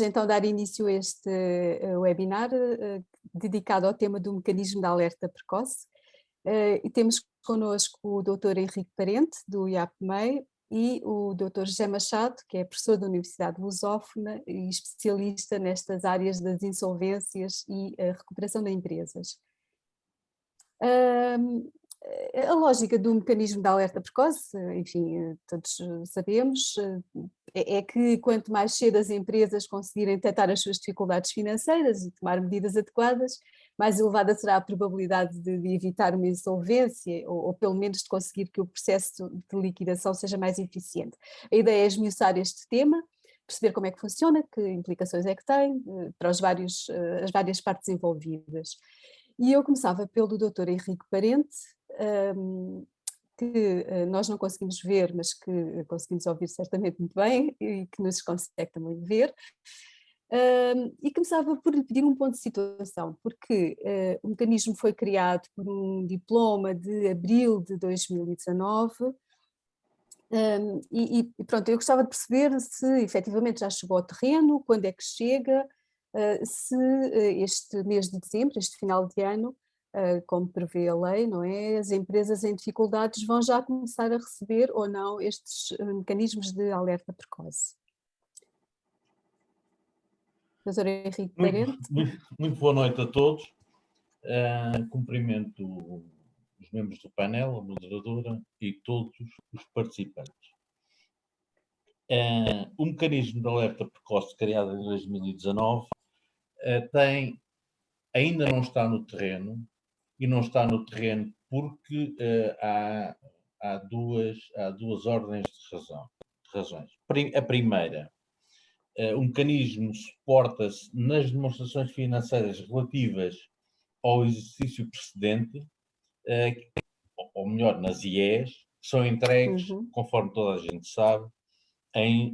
então dar início a este webinar dedicado ao tema do mecanismo de alerta precoce. E temos connosco o Dr. Henrique Parente, do IAPMEI, e o Dr. José Machado, que é professor da Universidade Lusófona e especialista nestas áreas das insolvências e a recuperação de empresas. A lógica do mecanismo de alerta precoce, enfim, todos sabemos, é que quanto mais cedo as empresas conseguirem detectar as suas dificuldades financeiras e tomar medidas adequadas, mais elevada será a probabilidade de evitar uma insolvência ou pelo menos de conseguir que o processo de liquidação seja mais eficiente. A ideia é esmiuçar este tema, perceber como é que funciona, que implicações é que tem para as várias partes envolvidas. E eu começava pelo Dr. Henrique Parente, que nós não conseguimos ver, mas que conseguimos ouvir certamente muito bem e que nos consegue também ver. E começava por lhe pedir um ponto de situação, porque o mecanismo foi criado por um diploma de abril de 2019. E pronto, eu gostava de perceber se efetivamente já chegou ao terreno, quando é que chega, se este mês de dezembro, este final de ano, como prevê a lei, não é? As empresas em dificuldades vão já começar a receber ou não estes mecanismos de alerta precoce. Dr. Henrique Parente. Muito boa noite a todos. Cumprimento os membros do painel, a moderadora e todos os participantes. O mecanismo de alerta precoce criado em 2019 ainda não está no terreno, e não está no terreno porque há duas ordens de razões. A primeira, o mecanismo suporta-se nas demonstrações financeiras relativas ao exercício precedente, ou melhor, nas IEs, que são entregues, conforme toda a gente sabe,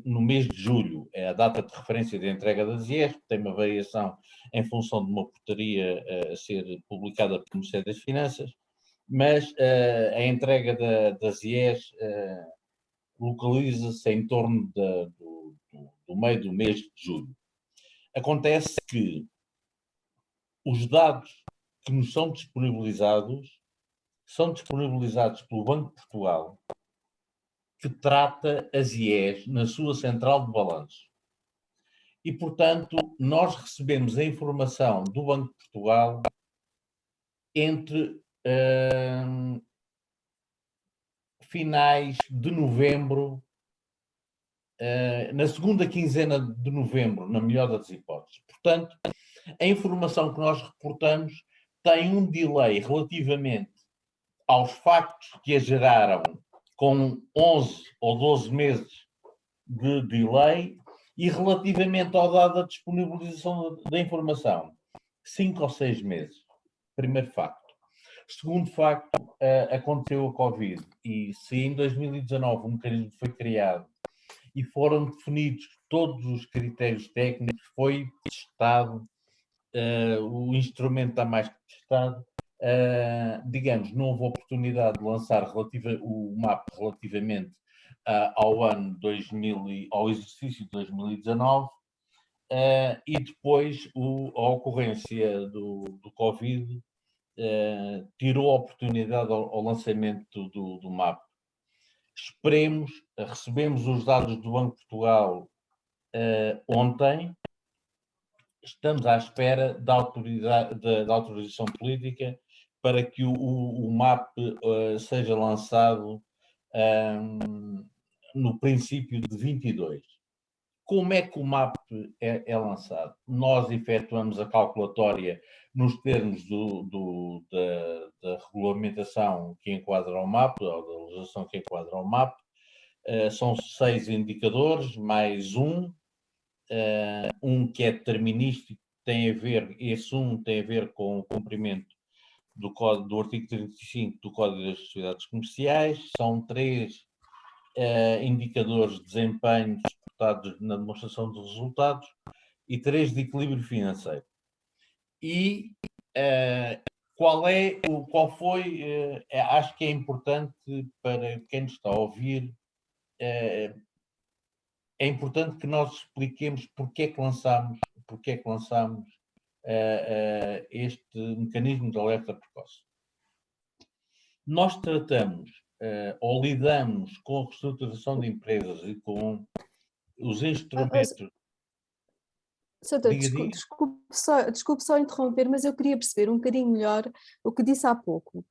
no mês de julho. É a data de referência de entrega das IEs, que tem uma variação em função de uma portaria a ser publicada pelo Ministério das Finanças, mas a entrega das IEs localiza-se em torno do meio do mês de julho. Acontece que os dados que nos são disponibilizados pelo Banco de Portugal, que trata as IEs na sua central de balanço. E, portanto, nós recebemos a informação do Banco de Portugal entre finais de novembro, na segunda quinzena de novembro, na melhor das hipóteses. Portanto, a informação que nós reportamos tem um delay relativamente aos factos que a geraram, com 11 ou 12 meses de delay, e relativamente ao dado da disponibilização da informação, 5 ou 6 meses. Primeiro facto. Segundo facto, aconteceu a Covid, e se em 2019 um mecanismo foi criado e foram definidos todos os critérios técnicos, foi testado, o instrumento está mais que testado, digamos, não houve oportunidade de lançar o MAP relativamente ao ano 2000, ao exercício de 2019, e depois a ocorrência do Covid tirou a oportunidade ao lançamento do MAP. Esperemos, recebemos os dados do Banco de Portugal ontem, estamos à espera da autorização política para que o MAP seja lançado no princípio de 22. Como é que o MAP é lançado? Nós efetuamos a calculatória nos termos da regulamentação que enquadra o MAP, ou da legislação que enquadra o MAP. São 6 indicadores, mais um que é determinístico, esse tem a ver com o cumprimento do artigo 35 do Código das Sociedades Comerciais. São 3 indicadores de desempenho suportados na demonstração dos resultados e 3 de equilíbrio financeiro. E acho que é importante para quem nos está a ouvir é importante que nós expliquemos porque é que lançámos este mecanismo de alerta precoce. Nós tratamos ou lidamos com a reestruturação de empresas e com os instrumentos. Soutor, Diga, diga. desculpe só interromper, mas eu queria perceber um bocadinho melhor o que disse há pouco.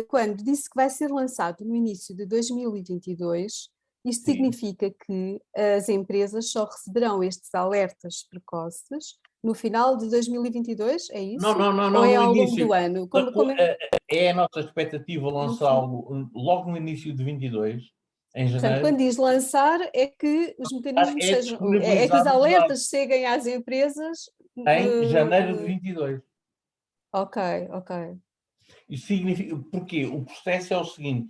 Quando disse que vai ser lançado no início de 2022, isto Sim. significa que as empresas só receberão estes alertas precoces no final de 2022, é isso? Não, Ou é no ao longo início. do ano? Como é? É a nossa expectativa lançá-lo logo no início de 22, em Portanto, janeiro. quando diz lançar, é que os mecanismos É sejam, é que os disponibilizado os dados alertas cheguem às empresas. em janeiro de 22. Ok. Isso significa, porque o processo é o seguinte,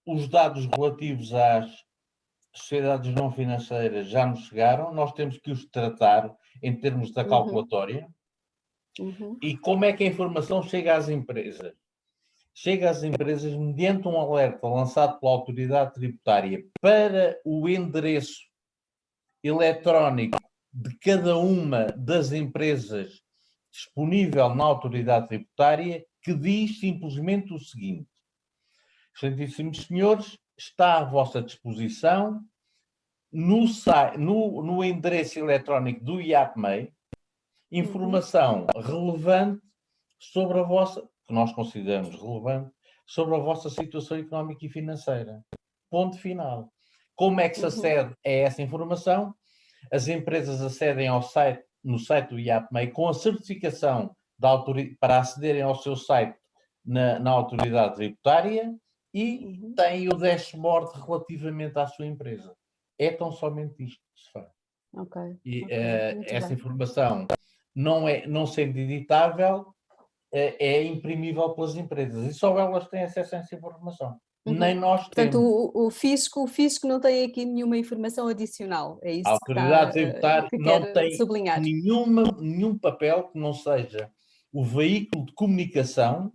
os dados relativos às sociedades não financeiras já nos chegaram, nós temos que os tratar em termos da calculatória. E como é que a informação chega às empresas? Chega às empresas mediante um alerta lançado pela autoridade tributária para o endereço eletrónico de cada uma das empresas disponível na autoridade tributária, que diz simplesmente o seguinte: excelentíssimos senhores, está à vossa disposição no endereço eletrónico do IAPMEI informação relevante sobre a vossa, que nós consideramos relevante, sobre a vossa situação económica e financeira. Ponto final. Como é que se acede a essa informação? As empresas acedem no site do IAPMEI com a certificação para acederem ao seu site na autoridade tributária e têm o dashboard relativamente à sua empresa. É tão somente isto que se faz. Essa informação não sendo editável, é imprimível pelas empresas e só elas têm acesso a essa informação. Nem nós temos. Portanto, o fisco não tem aqui nenhuma informação adicional, é isso A autoridade tributária que não quer tem sublinhar. nenhum papel que não seja o veículo de comunicação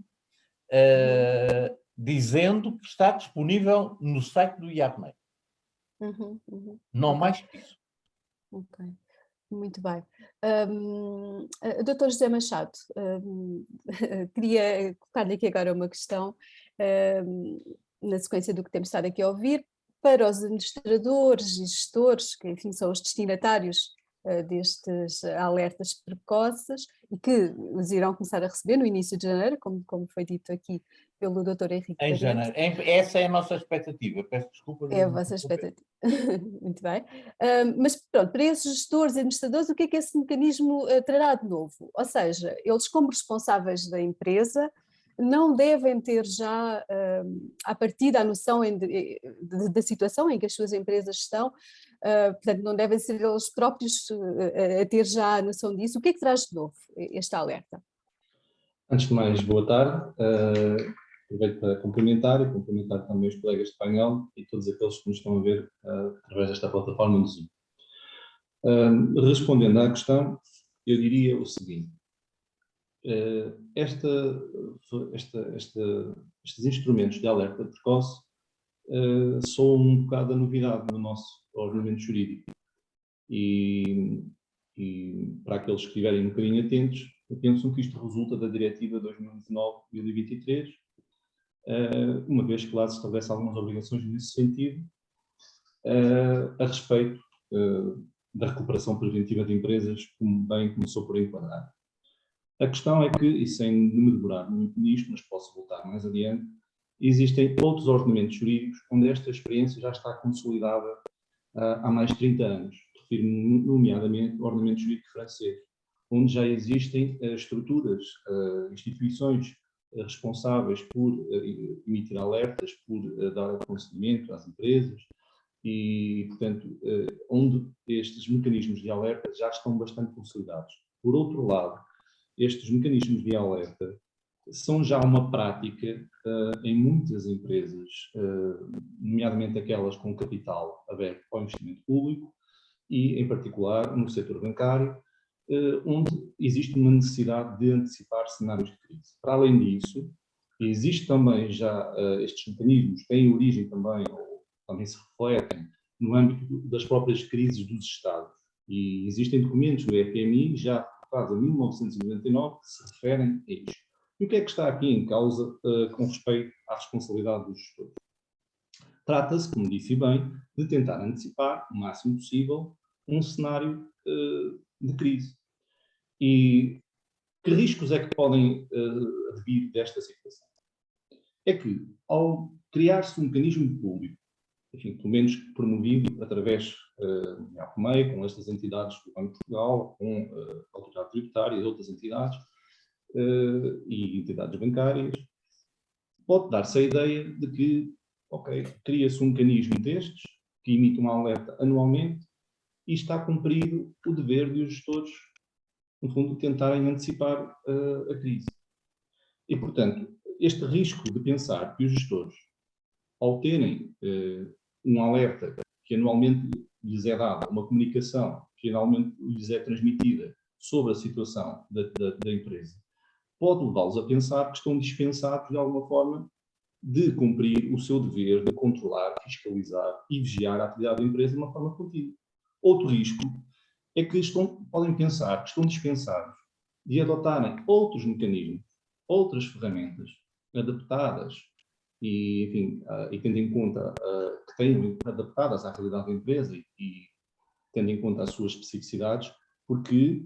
dizendo que está disponível no site do IAPMEI. Não mais que isso. Ok. Muito bem. Dr. José Machado, queria colocar-lhe aqui agora uma questão, na sequência do que temos estado aqui a ouvir, para os administradores e gestores, que enfim são os destinatários destes alertas precoces e que os irão começar a receber no início de janeiro, como foi dito aqui pelo Dr. Henrique Em janeiro. Essa é a nossa expectativa. Peço desculpa. É a vossa expectativa. Muito bem. Mas pronto, para esses gestores e administradores, o que é que esse mecanismo trará de novo? Ou seja, eles como responsáveis da empresa não devem ter já à partida a noção da situação em que as suas empresas estão, portanto não devem ser eles próprios a ter já a noção disso. O que é que traz de novo este alerta? Antes de mais, boa tarde. Aproveito para cumprimentar também os colegas de painel e todos aqueles que nos estão a ver através desta plataforma do Zoom. Respondendo à questão, eu diria o seguinte: estes instrumentos de alerta precoce são um bocado a novidade no nosso ordenamento jurídico. E para aqueles que estiverem um bocadinho atentos, pensam que isto resulta da Diretiva 2019-2023, uma vez que lá se estabelece algumas obrigações nesse sentido, a respeito da recuperação preventiva de empresas, como bem começou por enquadrar. A questão é que, e sem me demorar muito nisto, mas posso voltar mais adiante, existem outros ordenamentos jurídicos onde esta experiência já está consolidada há mais de 30 anos. Refiro-me nomeadamente ao ordenamento jurídico francês, onde já existem estruturas, instituições responsáveis por emitir alertas, por dar aconselhamento às empresas e, portanto, onde estes mecanismos de alerta já estão bastante consolidados. Por outro lado, estes mecanismos de alerta são já uma prática em muitas empresas, nomeadamente aquelas com capital aberto ao investimento público e, em particular, no setor bancário, onde existe uma necessidade de antecipar cenários de crise. Para além disso, existe também já estes mecanismos, têm origem também, ou também se refletem no âmbito das próprias crises dos Estados. E existem documentos do FMI, já reportados em 1999, que se referem a isto. E o que é que está aqui em causa com respeito à responsabilidade dos gestores? Trata-se, como disse bem, de tentar antecipar o máximo possível um cenário de crise. E que riscos é que podem advir desta situação? É que, ao criar-se um mecanismo público, enfim, pelo menos promovido através do IAPMEI, com estas entidades do Banco de Portugal, com a Autoridade Tributária e outras entidades, e entidades bancárias, pode dar-se a ideia de que, ok, cria-se um mecanismo destes, que emite uma alerta anualmente, e está cumprido o dever de os gestores, no fundo, tentarem antecipar a crise. E, portanto, este risco de pensar que os gestores, ao terem um alerta que anualmente lhes é dada, uma comunicação que anualmente lhes é transmitida sobre a situação da empresa, pode levá-los a pensar que estão dispensados, de alguma forma, de cumprir o seu dever de controlar, fiscalizar e vigiar a atividade da empresa de uma forma contínua. Outro risco é que podem pensar que estão dispensados de adotarem outros mecanismos, outras ferramentas adaptadas e, enfim, e tendo em conta que tenham adaptadas à realidade da empresa e tendo em conta as suas especificidades, porque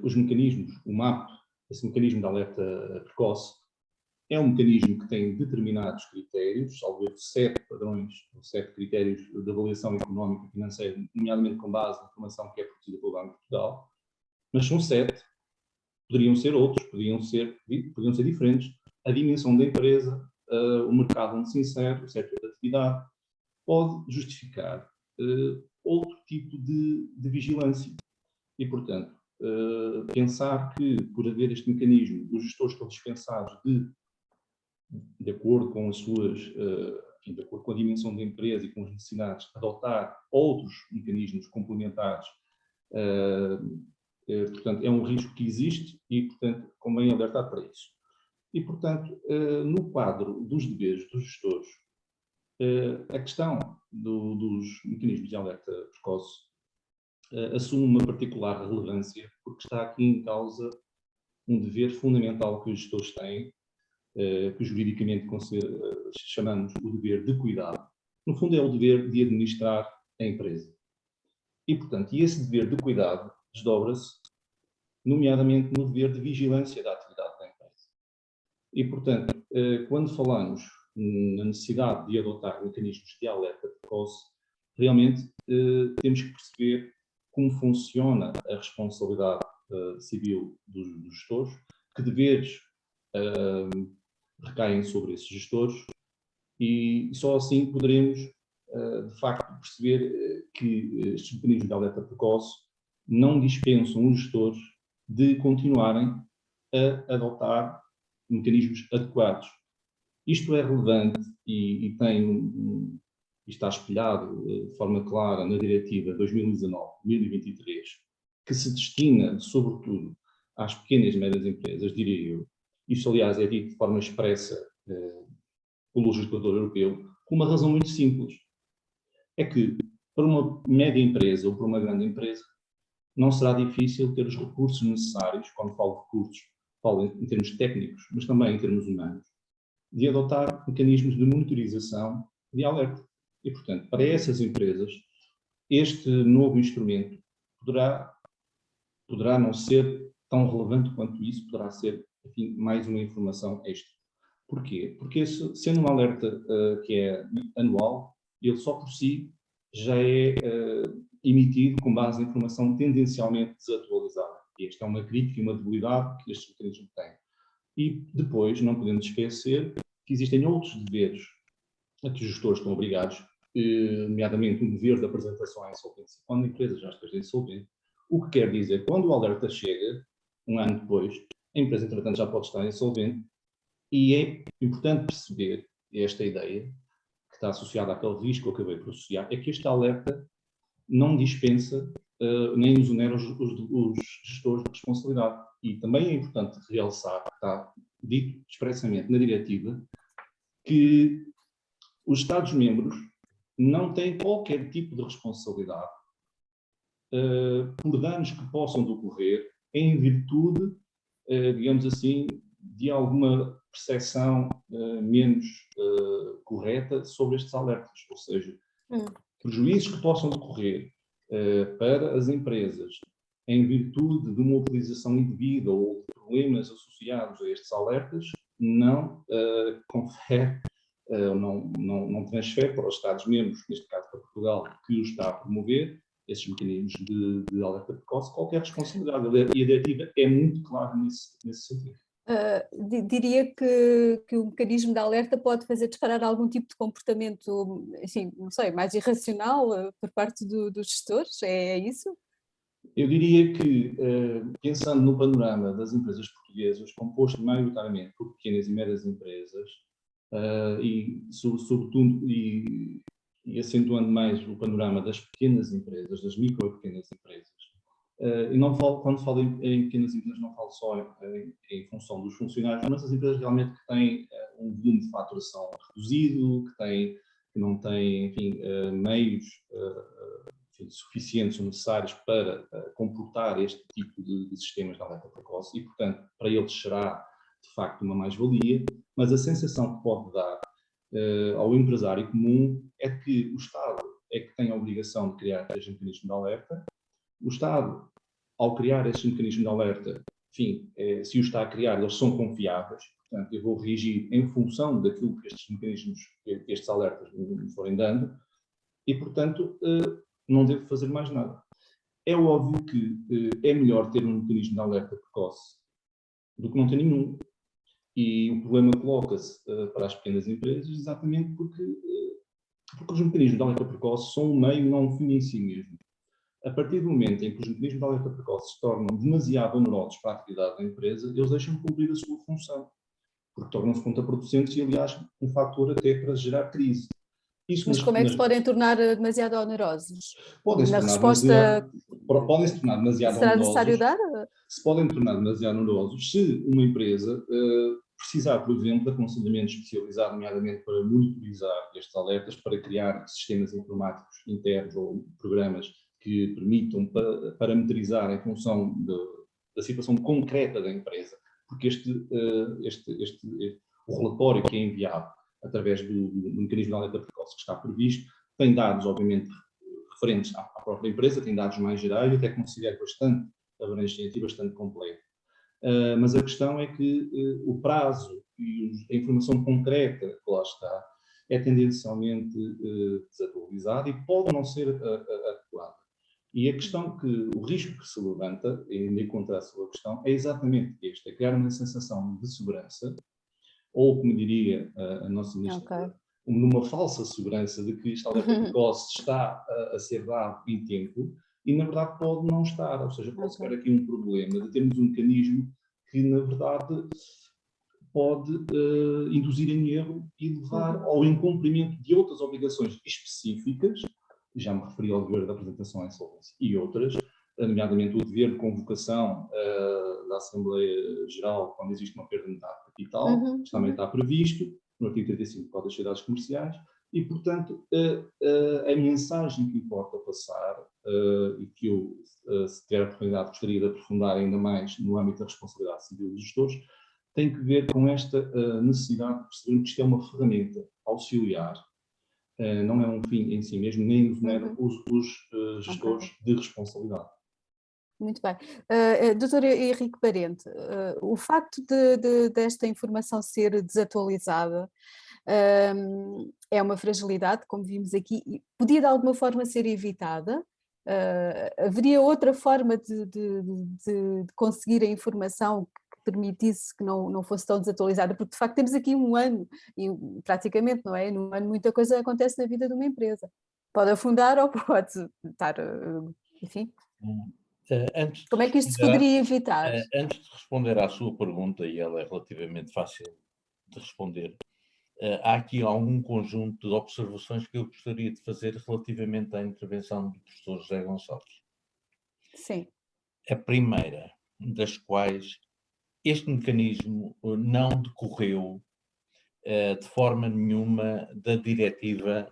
os mecanismos, o MAP, esse mecanismo de alerta precoce, é um mecanismo que tem determinados critérios, salvo 7 padrões, 7 critérios de avaliação económica e financeira, nomeadamente com base na informação que é produzida pelo Banco de Portugal, mas são 7, poderiam ser outros, podiam ser diferentes. A dimensão da empresa, o mercado onde se insere, o setor de atividade, pode justificar outro tipo de vigilância. E, portanto, pensar que, por haver este mecanismo, os gestores estão dispensados de acordo com as suas, de acordo com a dimensão da empresa e com as necessidades, adotar outros mecanismos complementares, portanto, é um risco que existe e, portanto, convém alertar para isso. E, portanto, no quadro dos deveres dos gestores, a questão dos mecanismos de alerta precoce assume uma particular relevância, porque está aqui em causa um dever fundamental que os gestores têm, que juridicamente chamamos o dever de cuidado. No fundo, é o dever de administrar a empresa. E, portanto, esse dever de cuidado desdobra-se, nomeadamente, no dever de vigilância da atividade da empresa. E, portanto, quando falamos na necessidade de adotar mecanismos de alerta precoce, realmente temos que perceber como funciona a responsabilidade civil dos gestores, que deveres recaem sobre esses gestores, e só assim poderemos, de facto, perceber que estes mecanismos de alerta precoce não dispensam os gestores de continuarem a adotar mecanismos adequados. Isto é relevante e está espelhado de forma clara na Diretiva 2019-1023, que se destina, sobretudo, às pequenas e médias empresas, diria eu. Isto, aliás, é dito de forma expressa pelo legislador europeu, com uma razão muito simples. É que, para uma média empresa ou para uma grande empresa, não será difícil ter os recursos necessários, quando falo de recursos, falo em termos técnicos, mas também em termos humanos, de adotar mecanismos de monitorização de alerta. E, portanto, para essas empresas, este novo instrumento poderá não ser tão relevante quanto isso, poderá ser, enfim, mais uma informação extra. Porquê? Porque sendo um alerta que é anual, ele só por si já é emitido com base em informação tendencialmente desatualizada. E esta é uma crítica e uma debilidade que estes mecanismos têm. E depois, não podemos esquecer que existem outros deveres a que os gestores estão obrigados, nomeadamente um dever de apresentação à insolvência, quando a empresa já esteja insolvente, o que quer dizer, quando o alerta chega, um ano depois, a empresa, entretanto, já pode estar insolvente, e é importante perceber esta ideia, que está associada àquele risco que eu acabei por associar, é que este alerta não dispensa nem exonera os gestores de responsabilidade. E também é importante realçar, que está dito expressamente na diretiva, que Os Estados-membros não têm qualquer tipo de responsabilidade por danos que possam decorrer em virtude, digamos assim, de alguma percepção menos correta sobre estes alertas. Ou seja, prejuízos que possam decorrer para as empresas em virtude de uma utilização indevida ou de problemas associados a estes alertas não confere, não transfere para os Estados-membros, neste caso para Portugal, que o está a promover, esses mecanismos de alerta precoce, qualquer responsabilidade. E a diretiva é muito clara nesse sentido. Diria que o mecanismo de alerta pode fazer disparar algum tipo de comportamento, assim, não sei, mais irracional por parte dos gestores, é isso? Eu diria que, pensando no panorama das empresas portuguesas, composto maioritariamente por pequenas e médias empresas, e sobretudo, e acentuando mais o panorama das pequenas empresas, das micro e pequenas empresas, e não falo, quando falo em pequenas empresas, não falo só em função dos funcionários, mas as empresas realmente que têm um volume de faturação reduzido, que não têm, enfim, meios suficientes ou necessários para comportar este tipo de sistemas de alerta precoce e, portanto, para eles será, de facto, uma mais-valia, mas a sensação que pode dar ao empresário comum é que o Estado é que tem a obrigação de criar estes mecanismos de alerta. O Estado, ao criar estes mecanismos de alerta, enfim, se o está a criar, eles são confiáveis, portanto, eu vou reagir em função daquilo que estes mecanismos, que estes alertas me forem dando, e, portanto, não devo fazer mais nada. É óbvio que é melhor ter um mecanismo de alerta precoce do que não ter nenhum. E o problema coloca-se para as pequenas empresas exatamente porque os mecanismos de alerta precoce são um meio não fim em si mesmo. A partir do momento em que os mecanismos de alerta precoce se tornam demasiado onerosos para a atividade da empresa, eles deixam de cumprir a sua função, porque tornam-se contraproducentes e, aliás, um fator até para gerar crise. Mas como é que se podem tornar demasiado onerosos? Podem-se Na tornar resposta demasiado será onerosos. necessário dar? Se podem tornar demasiado onerosos se uma empresa precisar, por exemplo, de aconselhamento especializado, nomeadamente para monitorizar estes alertas, para criar sistemas informáticos internos ou programas que permitam parametrizar em função da situação concreta da empresa, porque o relatório que é enviado através do mecanismo de alerta precoce que está previsto tem dados, obviamente, referentes à própria empresa, tem dados mais gerais, até considero bastante abrangente e bastante completo. Mas a questão é que o prazo e a informação concreta que lá está é tendencialmente desatualizada e pode não ser adequada. E a questão o risco que se levanta, indo em contra a sua questão, é exatamente este, é criar uma sensação de segurança, ou, como diria a nossa ministra, numa falsa segurança de que este alerta precoce está a ser dado em tempo, e na verdade pode não estar, ou seja, pode ficar aqui um problema de termos um mecanismo que na verdade pode induzir em erro e levar ao incumprimento de outras obrigações específicas, já me referi ao dever da apresentação à insolvência e outras, nomeadamente o dever de convocação da Assembleia Geral quando existe uma perda de metade de capital, que também está previsto no artigo 35 do Código das Sociedades Comerciais, e, portanto, a mensagem que importa passar, e que eu, se tiver a oportunidade, gostaria de aprofundar ainda mais no âmbito da responsabilidade civil dos gestores, tem que ver com esta necessidade de perceber que isto é uma ferramenta auxiliar, não é um fim em si mesmo, nem exonera os gestores de responsabilidade. Muito bem. Doutor Henrique Parente, o facto desta informação ser desatualizada é uma fragilidade, como vimos aqui, e podia de alguma forma ser evitada? Haveria outra forma de conseguir a informação que permitisse que não fosse tão desatualizada? Porque de facto temos aqui um ano, e praticamente, não é? Num ano muita coisa acontece na vida de uma empresa. Pode afundar ou pode estar, enfim... Como é que isto se poderia evitar? Antes de responder à sua pergunta, e ela é relativamente fácil de responder, há aqui algum conjunto de observações que eu gostaria de fazer relativamente à intervenção do professor José Gonçalves. Sim. A primeira das quais, este mecanismo não decorreu de forma nenhuma da diretiva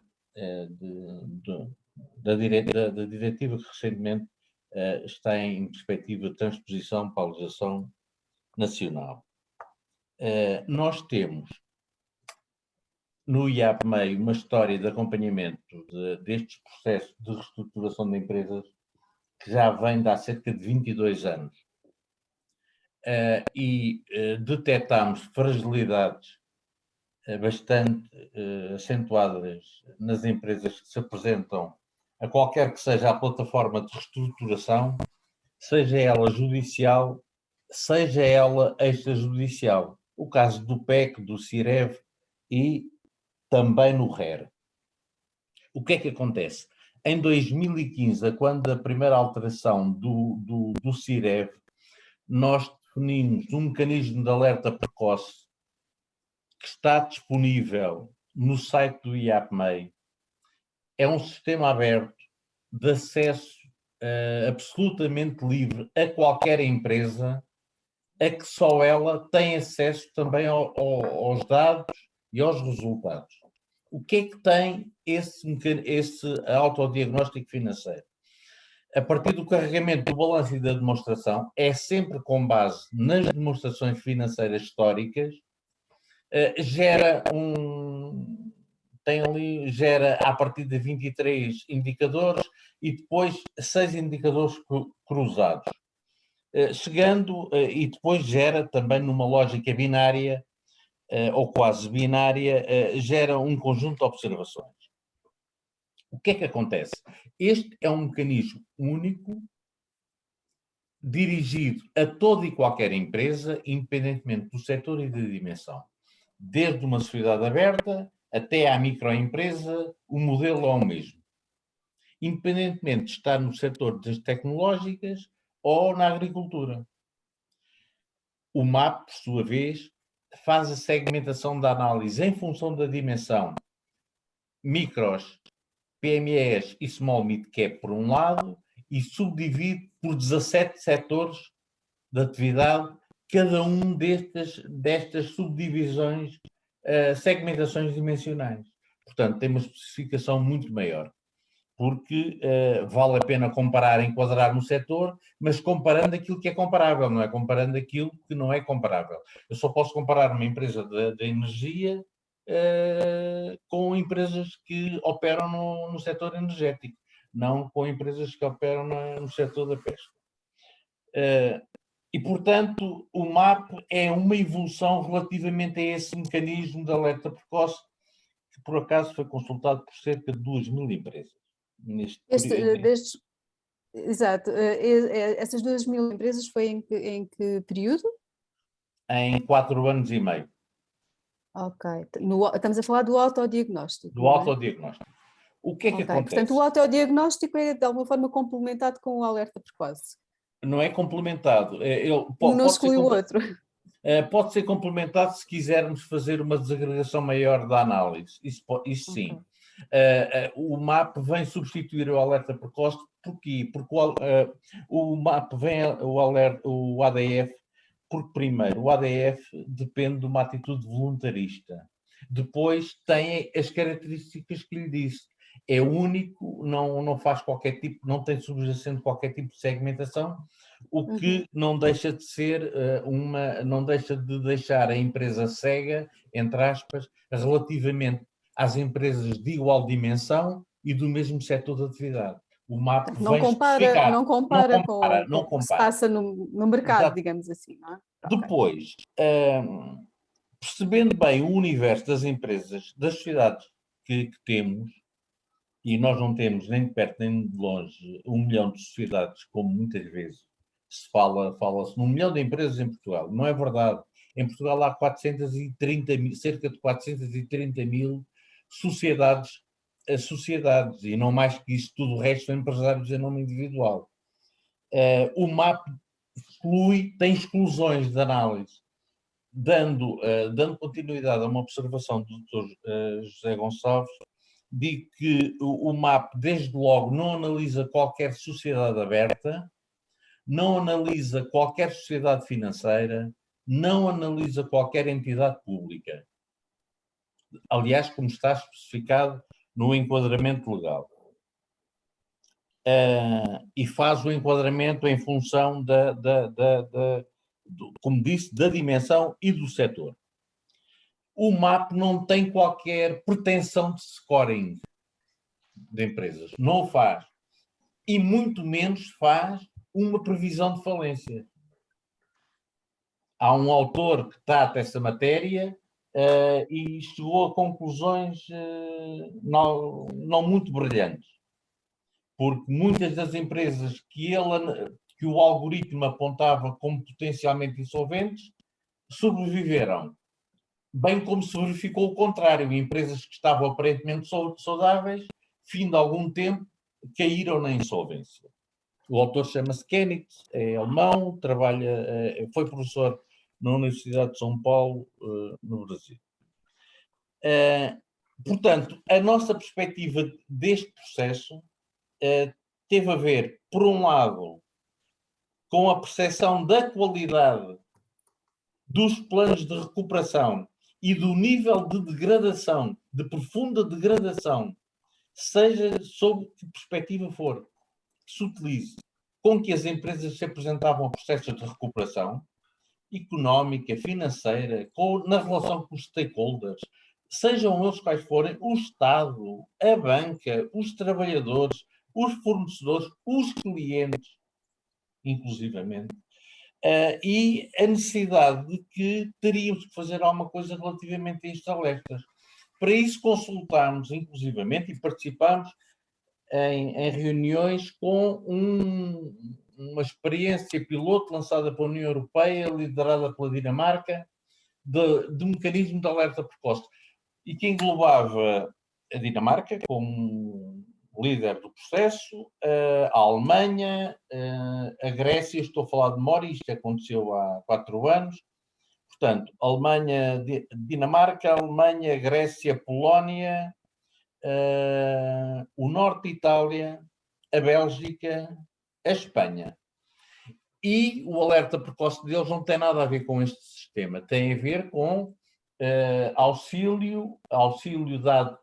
da diretiva que recentemente está em perspectiva de transposição para a legislação nacional. Nós temos no IAPMEI uma história de acompanhamento destes processos de reestruturação de empresas que já vem de há cerca de 22 anos. E detectámos fragilidades bastante acentuadas nas empresas que se apresentam a qualquer que seja a plataforma de reestruturação, seja ela judicial, seja ela extrajudicial. O caso do PEC, do CIREV e também no RER. O que é que acontece? Em 2015, quando a primeira alteração do CIREV, nós definimos um mecanismo de alerta precoce que está disponível no site do IAPMEI. É um sistema aberto de acesso absolutamente livre a qualquer empresa, a que só ela tem acesso também aos dados e aos resultados. O que é que tem esse autodiagnóstico financeiro? A partir do carregamento do balanço e da demonstração, é sempre com base nas demonstrações financeiras históricas, gera a partir de 23 indicadores e depois 6 indicadores cruzados. E depois gera também numa lógica binária, ou quase binária, gera um conjunto de observações. O que é que acontece? Este é um mecanismo único, dirigido a toda e qualquer empresa, independentemente do setor e da dimensão. Desde uma sociedade aberta até à microempresa, o modelo é o mesmo. Independentemente de estar no setor das tecnológicas ou na agricultura. O MAP, por sua vez, faz a segmentação da análise em função da dimensão micros, PMEs e small mid cap por um lado e subdivide por 17 setores de atividade cada um destas subdivisões, segmentações dimensionais. Portanto, tem uma especificação muito maior, porque vale a pena comparar, enquadrar no setor, mas comparando aquilo que é comparável, não é comparando aquilo que não é comparável. Eu só posso comparar uma empresa de energia com empresas que operam no setor energético, não com empresas que operam no setor da pesca. E, portanto, o MAP é uma evolução relativamente a esse mecanismo de alerta precoce, que por acaso foi consultado por cerca de 2.000 empresas. Exato. Essas 2.000 empresas foi em que período? Em 4 anos e meio. Ok. Estamos a falar do autodiagnóstico. Do autodiagnóstico. O que é que acontece? Portanto, o autodiagnóstico é de alguma forma complementado com o alerta precoce. Não é complementado. Um não exclui o outro. Pode ser complementado se quisermos fazer uma desagregação maior da análise. Isso sim. Okay. O MAP vem substituir o alerta precoce. Porquê? Porque o MAP vem o ADF, porque primeiro o ADF depende de uma atitude voluntarista. Depois tem as características que lhe disse. É único, não faz qualquer tipo, não tem subjacente qualquer tipo de segmentação, o que não deixa de ser não deixa de deixar a empresa cega, entre aspas, relativamente às empresas de igual dimensão e do mesmo setor de atividade. O MAP não compara com o que se passa no mercado, exato, digamos assim, não é? Depois, percebendo bem o universo das empresas, das sociedades que temos, e nós não temos nem de perto nem de longe 1 milhão de sociedades, como muitas vezes se fala-se num 1 milhão de empresas em Portugal. Não é verdade. Em Portugal há cerca de 430 mil sociedades, e não mais que isso, tudo o resto são empresários em nome individual. O MAP tem exclusões de análise, dando continuidade a uma observação do Dr. José Gonçalves. Digo que o MAP, desde logo, não analisa qualquer sociedade aberta, não analisa qualquer sociedade financeira, não analisa qualquer entidade pública. aliás, como está especificado no enquadramento legal. E faz o enquadramento em função como disse, da dimensão e do setor. O MAP não tem qualquer pretensão de scoring de empresas, não o faz. E muito menos faz uma previsão de falência. Há um autor que trata essa matéria e chegou a conclusões não muito brilhantes. Porque muitas das empresas que o algoritmo apontava como potencialmente insolventes sobreviveram. Bem como se verificou o contrário. Empresas que estavam aparentemente saudáveis, fim de algum tempo, caíram na insolvência. O autor chama-se Kenitz, é alemão, foi professor na Universidade de São Paulo, no Brasil. Portanto, a nossa perspectiva deste processo teve a ver, por um lado, com a percepção da qualidade dos planos de recuperação e do nível de degradação, de profunda degradação, seja sob que perspectiva for, que se utilize, com que as empresas se apresentavam a processos de recuperação económica, financeira, na relação com os stakeholders, sejam eles quais forem, o Estado, a banca, os trabalhadores, os fornecedores, os clientes, inclusivamente, e a necessidade de que teríamos que fazer alguma coisa relativamente a estes alertas. Para isso consultámos, inclusivamente, e participámos em reuniões com uma experiência piloto lançada pela União Europeia, liderada pela Dinamarca, de mecanismo de alerta precoce, e que englobava a Dinamarca como líder do processo, a Alemanha, a Grécia, estou a falar de memória, isto aconteceu há 4 anos, portanto, Alemanha, Dinamarca, Alemanha, Grécia, Polónia, o norte de Itália, a Bélgica, a Espanha. E o alerta precoce deles não tem nada a ver com este sistema, tem a ver com auxílio dado,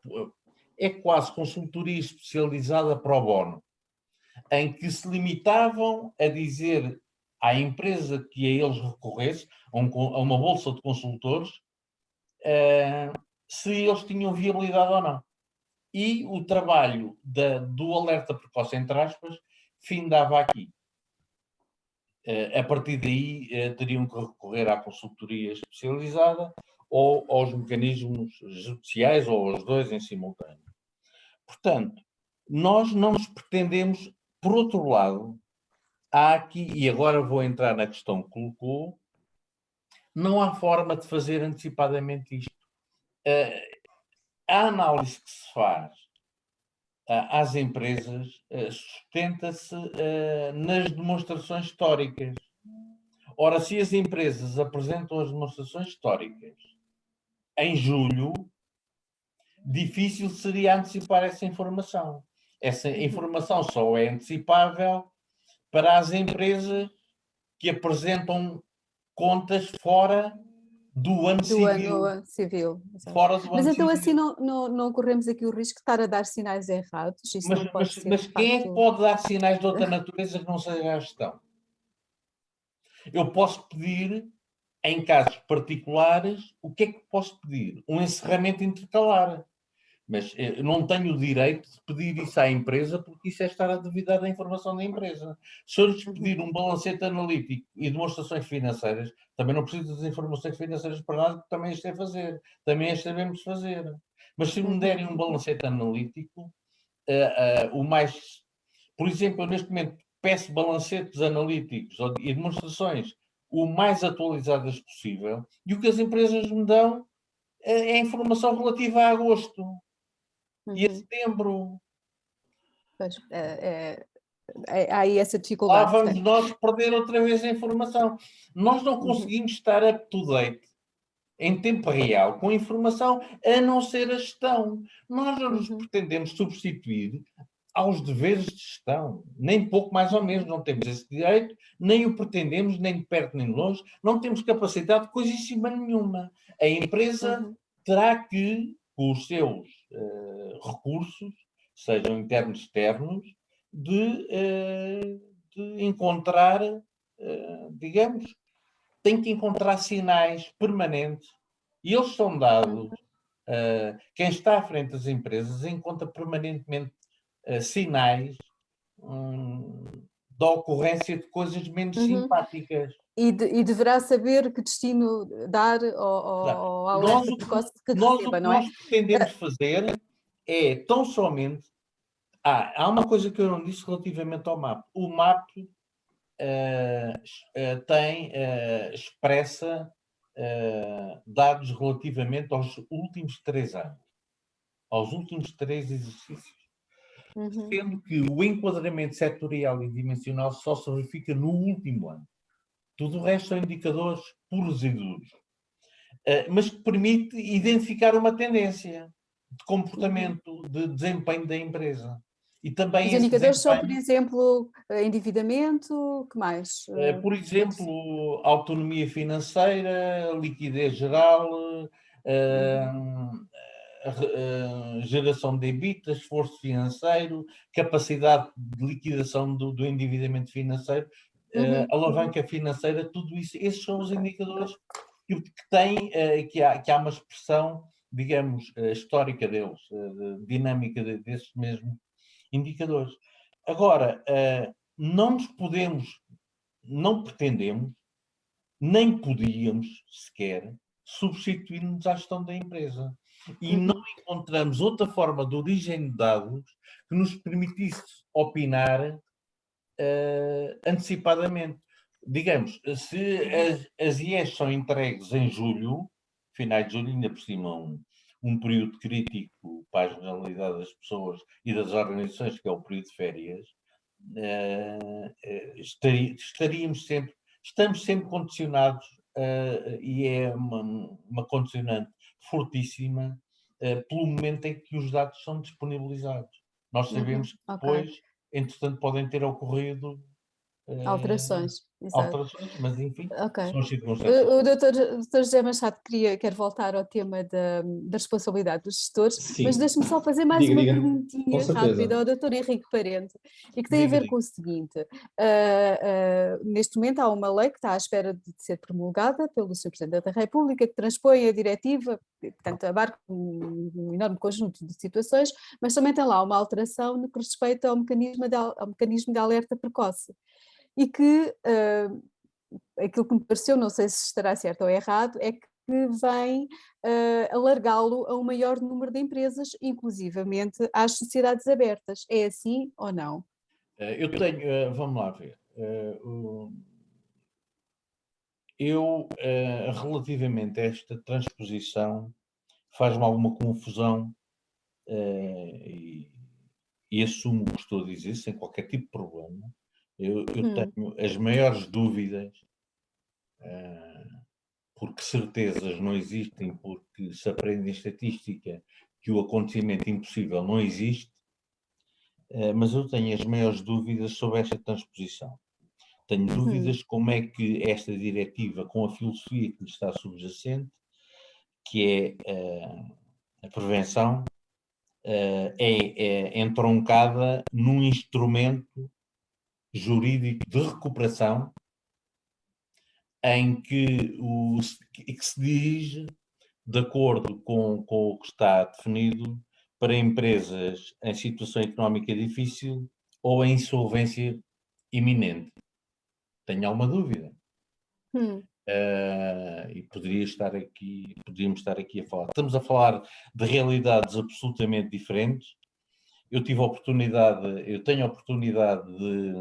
é quase consultoria especializada pro bono, em que se limitavam a dizer à empresa que a eles recorresse, a uma bolsa de consultores, se eles tinham viabilidade ou não. E o trabalho do alerta precoce, entre aspas, findava aqui. A partir daí, teriam que recorrer à consultoria especializada ou aos mecanismos judiciais, ou aos dois em simultâneo. Portanto, nós não nos pretendemos, por outro lado, há aqui, e agora vou entrar na questão que colocou, não há forma de fazer antecipadamente isto. A análise que se faz às empresas sustenta-se nas demonstrações históricas. Ora, se as empresas apresentam as demonstrações históricas em julho, difícil seria antecipar essa informação. Essa informação só é antecipável para as empresas que apresentam contas fora do ano civil. Fora do mas ano então civil. Assim não corremos aqui o risco de estar a dar sinais errados? Isso mas não pode ser, mas quem é que pode dar sinais de outra natureza que não seja a gestão? Eu posso pedir, em casos particulares, o que é que posso pedir? Um encerramento intercalar. Mas eu não tenho o direito de pedir isso à empresa, porque isso é estar a duvidar da informação da empresa. Se eu lhes pedir um balancete analítico e demonstrações financeiras, também não preciso das informações financeiras para nada, porque também as sei fazer. Também as sabemos fazer. Mas se me derem um balancete analítico, por exemplo, eu neste momento peço balancetes analíticos e demonstrações o mais atualizadas possível, e o que as empresas me dão é a informação relativa a agosto. E a setembro. Pois, há aí essa dificuldade. Lá vamos nós perder outra vez a informação. Nós não conseguimos estar up to date, em tempo real, com a informação, a não ser a gestão. Nós não nos pretendemos substituir aos deveres de gestão. Nem pouco mais ou menos. Não temos esse direito, nem o pretendemos, nem de perto nem de longe. Não temos capacidade de coisíssima nenhuma. A empresa terá que com os seus recursos, sejam internos e externos, de encontrar, digamos, tem que encontrar sinais permanentes, e eles são dados. Quem está à frente das empresas encontra permanentemente sinais da ocorrência de coisas menos simpáticas. E deverá saber que destino dar ao alerta precoce que receba, não é? Nós pretendemos fazer é tão somente. Há uma coisa que eu não disse relativamente ao MAP. O MAP expressa dados relativamente aos últimos 3 anos, aos últimos 3 exercícios. Sendo que o enquadramento setorial e dimensional só se verifica no último ano. Tudo o resto são indicadores puros e duros. Mas que permite identificar uma tendência de comportamento, de desempenho da empresa. E também os indicadores são, por exemplo, endividamento, que mais? Por exemplo, autonomia financeira, liquidez geral, geração de EBITDA, esforço financeiro, capacidade de liquidação do endividamento financeiro, alavanca financeira, tudo isso. Esses são os indicadores que têm, que há uma expressão, digamos, histórica deles, dinâmica desses mesmos indicadores. Agora, não pretendemos, nem podíamos sequer substituir-nos à gestão da empresa. E não encontramos outra forma de origem de dados que nos permitisse opinar antecipadamente. Digamos, se as IES são entregues em julho, finais de julho, ainda por cima um período crítico para a generalidade das pessoas e das organizações, que é o período de férias, estamos sempre condicionados, e é uma condicionante fortíssima, pelo momento em que os dados são disponibilizados. Nós sabemos que depois, entretanto, podem ter ocorrido alterações, mas enfim, são as circunstâncias. O Dr. José Machado quer voltar ao tema da responsabilidade dos gestores, Sim. Mas deixe-me só fazer mais uma perguntinha rápida ao Dr. Henrique Parente, e que tem a ver com o seguinte: neste momento há uma lei que está à espera de ser promulgada pelo Sr. Presidente da República, que transpõe a diretiva, portanto abarca um enorme conjunto de situações, mas também tem lá uma alteração no que respeita ao mecanismo de alerta precoce. E que aquilo que me pareceu, não sei se estará certo ou errado, é que vem alargá-lo a um maior número de empresas, inclusivamente às sociedades abertas. É assim ou não? Vamos lá ver. Relativamente a esta transposição, faz-me alguma confusão, e assumo o que estou a dizer sem qualquer tipo de problema. Eu tenho as maiores dúvidas, porque certezas não existem, porque se aprende em estatística que o acontecimento impossível não existe, mas eu tenho as maiores dúvidas sobre esta transposição. Tenho dúvidas como é que esta diretiva, com a filosofia que lhe está subjacente, que é a prevenção, é entroncada num instrumento jurídico de recuperação em que se dirige de acordo com o que está definido para empresas em situação económica difícil ou em insolvência iminente. Tenho alguma dúvida. E podíamos estar aqui a falar. Estamos a falar de realidades absolutamente diferentes. Eu tenho a oportunidade de...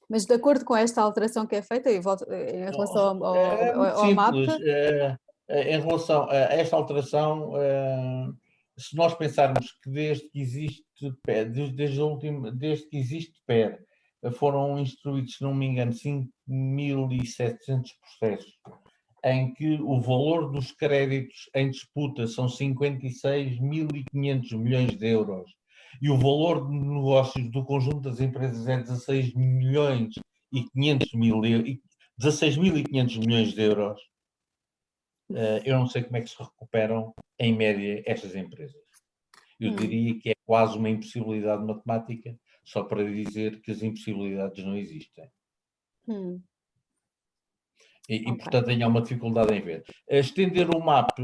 Mas de acordo com esta alteração que é feita, em relação ao MAP... Em relação a esta alteração, se nós pensarmos que desde que existe PER, foram instruídos, se não me engano, 5.700 processos, em que o valor dos créditos em disputa são 56.500 milhões de euros e o valor de negócios do conjunto das empresas é 16.500 milhões de euros. eu não sei como é que se recuperam, em média, estas empresas. Eu diria que é quase uma impossibilidade matemática, só para dizer que as impossibilidades não existem. E portanto, há uma dificuldade em ver. Estender o mapa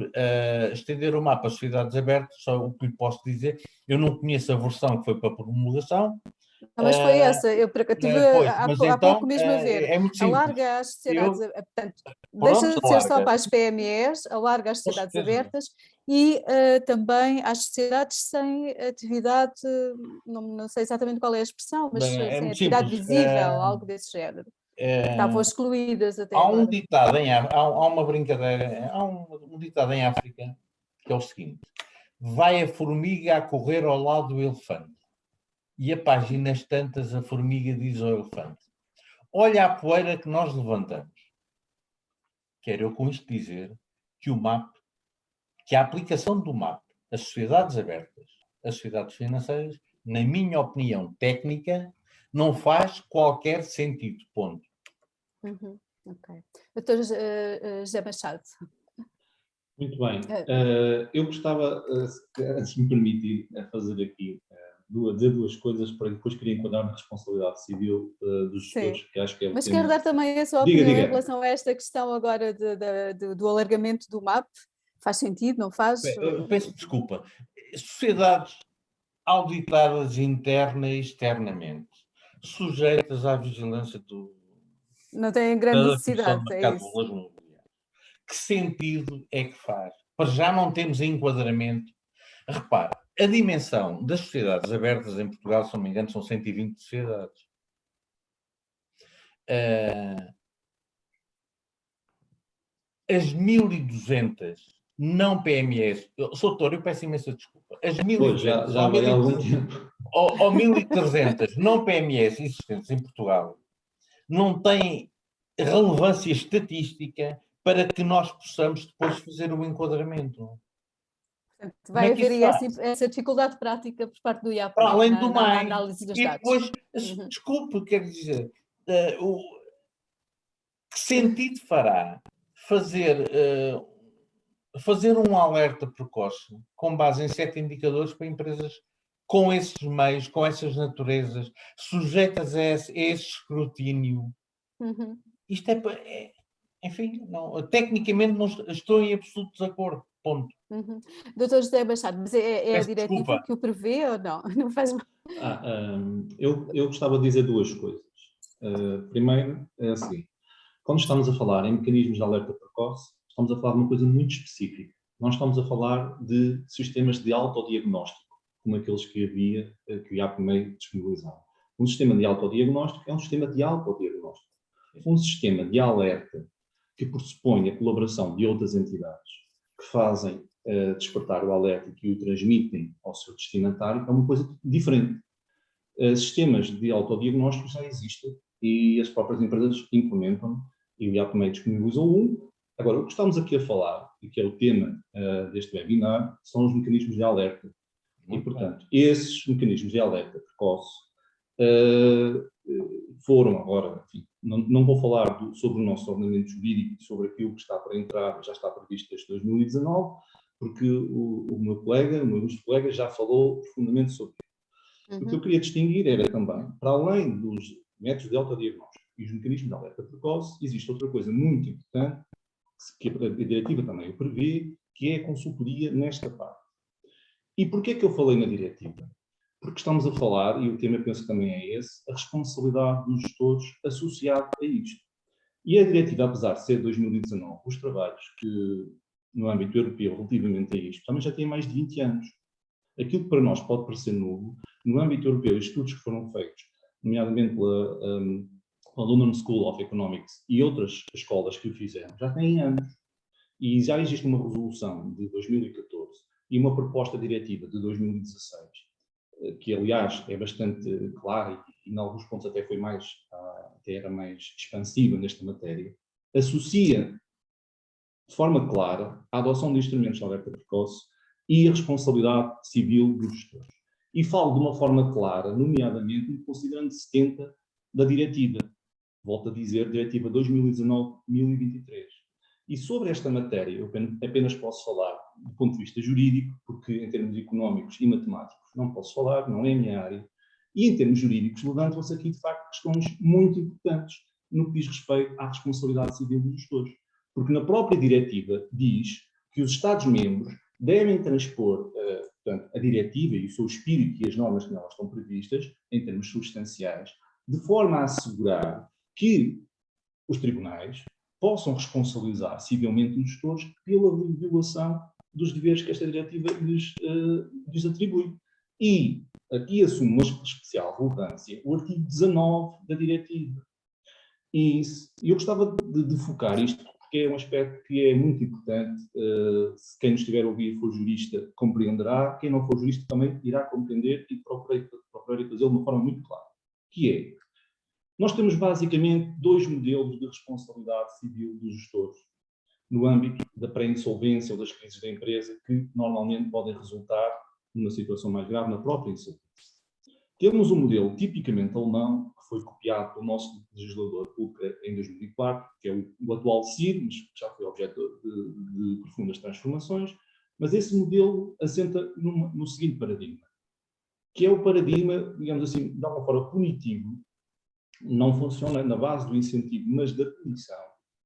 às sociedades abertas, só o que lhe posso dizer, eu não conheço a versão que foi para promulgação. Não, mas foi essa, eu estive Mas há então, pouco mesmo a ver. é muito simples. Alarga as sociedades, portanto, Pronto, deixa de ser só alarga. para as PMEs, alarga as Com sociedades certeza. abertas e também às sociedades sem atividade, não sei exatamente qual é a expressão, mas Bem, é sem muito atividade simples. visível, algo desse género. Estavam excluídas até Há um agora. ditado há uma brincadeira, há um ditado em África que é o seguinte: vai a formiga a correr ao lado do elefante. E a páginas tantas a formiga diz ao elefante: olha a poeira que nós levantamos. Quero eu com isto dizer que que a aplicação do MAP às sociedades abertas, às sociedades financeiras, na minha opinião técnica, não faz qualquer sentido. Ponto. Ok. Doutor José Machado. Muito bem. Eu gostava, se me permitir, fazer aqui dizer duas coisas, para depois queria enquadrar na responsabilidade civil dos gestores, que acho que é o Mas tema. quero dar também a sua opinião em relação a esta questão agora do alargamento do MAP. Faz sentido, não faz? Peço desculpa. Sociedades auditadas interna e externamente, sujeitas à vigilância Não tem grande da Comissão necessidade, de é Mercado de isso. Valores Mobiliários. Que sentido é que faz? Para já não temos enquadramento. Repare, a dimensão das sociedades abertas em Portugal, se não me engano, são 120 sociedades. As 1.200 não PMEs, doutor, eu peço imensa desculpa, as 1.200 já vai há algum tempo. Ou 1.300 não PMEs existentes em Portugal não têm relevância estatística para que nós possamos depois fazer o enquadramento. Portanto, vai haver aí essa dificuldade prática por parte do IAP para além do na mais. análise dos E dados. depois, desculpe, quero dizer, que sentido fará fazer um alerta precoce com base em 7 indicadores para empresas com esses meios, com essas naturezas, sujeitas a esse escrutínio? Isto enfim, não, tecnicamente não estou em absoluto desacordo. Ponto. Doutor José Machado, mas é a diretiva desculpa. que o prevê ou não? Não faz mal. Eu gostava de dizer duas coisas. Primeiro, é assim, quando estamos a falar em mecanismos de alerta precoce, estamos a falar de uma coisa muito específica. Nós estamos a falar de sistemas de autodiagnóstico, como aqueles que havia, que o IAPMEI disponibilizava. Um sistema de autodiagnóstico é um sistema de autodiagnóstico. Um sistema de alerta que pressupõe a colaboração de outras entidades que fazem despertar o alerta e que o transmitem ao seu destinatário é uma coisa diferente. Sistemas de autodiagnóstico já existem e as próprias empresas implementam e o IAPMEI disponibilizou um. Agora, o que estamos aqui a falar, e que é o tema deste webinar, são os mecanismos de alerta. E, portanto, esses mecanismos de alerta precoce foram agora, enfim, não vou falar sobre o nosso ordenamento jurídico, sobre aquilo que está para entrar, já está previsto desde 2019, porque o meu ilustre colega já falou profundamente sobre isso. O que eu queria distinguir era também, para além dos métodos de autodiagnóstico e os mecanismos de alerta precoce, existe outra coisa muito importante, que a diretiva também o prevê, que é a consultoria nesta parte. E porquê que eu falei na diretiva? Porque estamos a falar, e o tema penso que também é esse, a responsabilidade dos gestores associado a isto. E a diretiva, apesar de ser de 2019, os trabalhos que no âmbito europeu relativamente a isto, também já têm mais de 20 anos. Aquilo que para nós pode parecer novo, no âmbito europeu, estudos que foram feitos, nomeadamente pela London School of Economics e outras escolas que o fizeram, já têm anos. E já existe uma resolução de 2014 e uma proposta diretiva de 2016, que aliás é bastante clara e em alguns pontos até era mais expansiva nesta matéria, associa de forma clara a adoção de instrumentos de alerta precoce e a responsabilidade civil dos gestores. E falo de uma forma clara, nomeadamente no considerando 70 da diretiva. Volto a dizer, diretiva 2019-1023. E sobre esta matéria, eu apenas posso falar do ponto de vista jurídico, porque em termos económicos e matemáticos não posso falar, não é a minha área. E em termos jurídicos, levantam-se aqui, de facto, questões muito importantes no que diz respeito à responsabilidade civil dos gestores. Porque na própria diretiva diz que os Estados-membros devem transpor portanto, a diretiva e o seu espírito e as normas que nelas estão previstas, em termos substanciais, de forma a assegurar que os tribunais possam responsabilizar civilmente os gestores pela violação dos deveres que esta diretiva lhes atribui. E aqui assume uma especial relevância o artigo 19 da diretiva. E eu gostava de focar isto, porque é um aspecto que é muito importante. Se quem nos estiver a ouvir for jurista, compreenderá. Quem não for jurista também irá compreender e procurarei fazê-lo de uma forma muito clara. Que é, nós temos basicamente dois modelos de responsabilidade civil dos gestores, no âmbito da pré-insolvência ou das crises da empresa, que normalmente podem resultar numa situação mais grave na própria insolvência. Temos um modelo tipicamente alemão, que foi copiado pelo nosso legislador Ulcker em 2004, que é o atual CIR, mas já foi objeto de profundas transformações, mas esse modelo assenta no seguinte paradigma, que é o paradigma, digamos assim, de alguma forma punitivo, não funciona na base do incentivo, mas da punição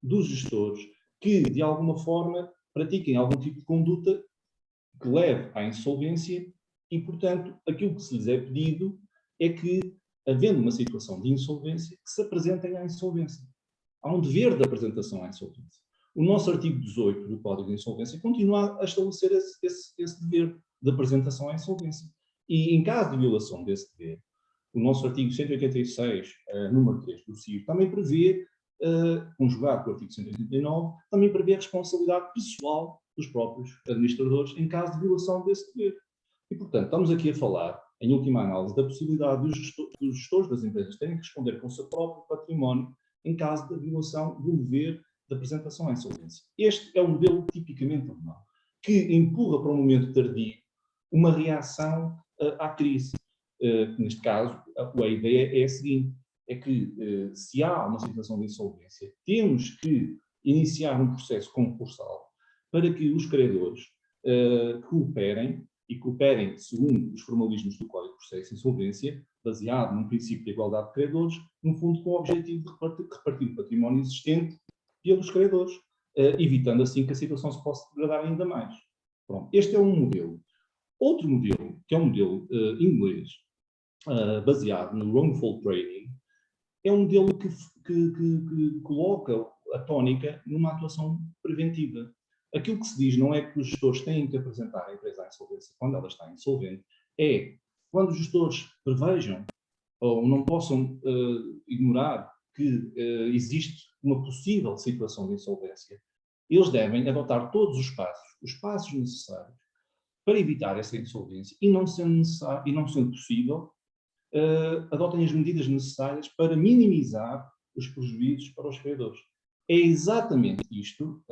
dos gestores que, de alguma forma, pratiquem algum tipo de conduta que leve à insolvência e, portanto, aquilo que se lhes é pedido é que, havendo uma situação de insolvência, que se apresentem à insolvência. Há um dever de apresentação à insolvência. O nosso artigo 18 do Código de Insolvência continua a estabelecer esse dever de apresentação à insolvência. E, em caso de violação desse dever, o nosso artigo 186, número 3 do CIR, também prevê, conjugado com o artigo 189, também prevê a responsabilidade pessoal dos próprios administradores em caso de violação desse dever. E, portanto, estamos aqui a falar, em última análise, da possibilidade dos gestores das empresas terem que responder com o seu próprio património em caso de violação do dever de apresentação à insolvência. Este é um modelo tipicamente alemão, que empurra para um momento tardio uma reação à crise. Neste caso, a ideia é a seguinte, é que se há uma situação de insolvência, temos que iniciar um processo concursal para que os credores cooperem, e cooperem segundo os formalismos do Código de Processo de Insolvência, baseado num princípio de igualdade de credores, no fundo com o objetivo de repartir o património existente pelos credores, evitando assim que a situação se possa degradar ainda mais. Pronto, este é um modelo. Outro modelo, que é um modelo inglês, baseado no wrongful trading, é um modelo que coloca a tónica numa atuação preventiva. Aquilo que se diz não é que os gestores têm que apresentar a empresa à insolvência quando ela está insolvente, é quando os gestores prevejam ou não possam ignorar que existe uma possível situação de insolvência, eles devem adotar todos os passos necessários para evitar essa insolvência e, não sendo necessário, e não sendo possível, adotem as medidas necessárias para minimizar os prejuízos para os credores. É exatamente isto,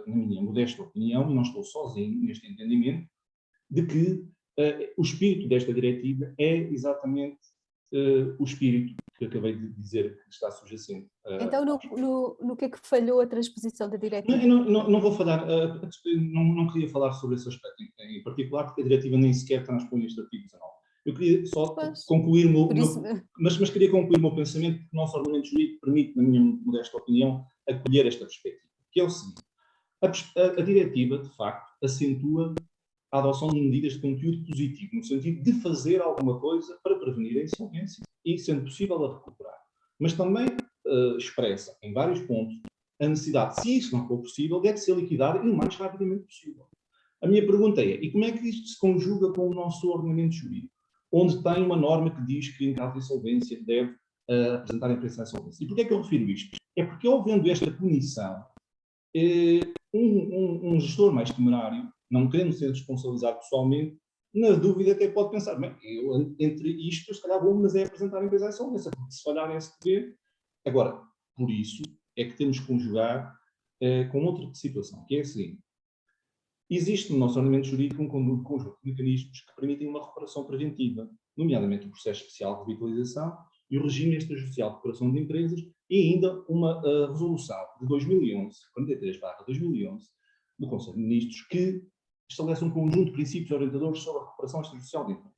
na minha modesta opinião, e não estou sozinho neste entendimento, de que o espírito desta diretiva é exatamente o espírito que acabei de dizer que está subjacente. Então, no que é que falhou a transposição da diretiva? Não vou falar, não queria falar sobre esse aspecto em particular, porque a diretiva nem sequer transpõe este artigo 19. Eu queria só concluir mas queria concluir o meu pensamento, porque o nosso ordenamento jurídico permite, na minha modesta opinião, acolher esta perspectiva, que é o seguinte: a diretiva, de facto, acentua a adoção de medidas de conteúdo positivo, no sentido de fazer alguma coisa para prevenir a insolvência e, sendo possível, a recuperar. Mas também expressa, em vários pontos, a necessidade, se isso não for possível, deve ser liquidada o mais rapidamente possível. A minha pergunta é, e como é que isto se conjuga com o nosso ordenamento jurídico, onde tem uma norma que diz que, em caso de insolvência, deve apresentar a empresa à insolvência? E porquê é que eu refiro isto? É porque, havendo esta punição, um gestor mais temerário, não querendo ser responsabilizado pessoalmente, na dúvida até pode pensar, bem, eu, entre isto, se calhar vou, mas é apresentar a empresa à insolvência, porque se falhar esse dever. Agora, por isso é que temos que conjugar com outra situação, que é a seguinte: existe no nosso ordenamento jurídico um conjunto de mecanismos que permitem uma reparação preventiva, nomeadamente o processo especial de revitalização e o regime extrajudicial de recuperação de empresas, e ainda uma resolução de 2011, 43/2011, do Conselho de Ministros, que estabelece um conjunto de princípios orientadores sobre a recuperação extrajudicial de empresas.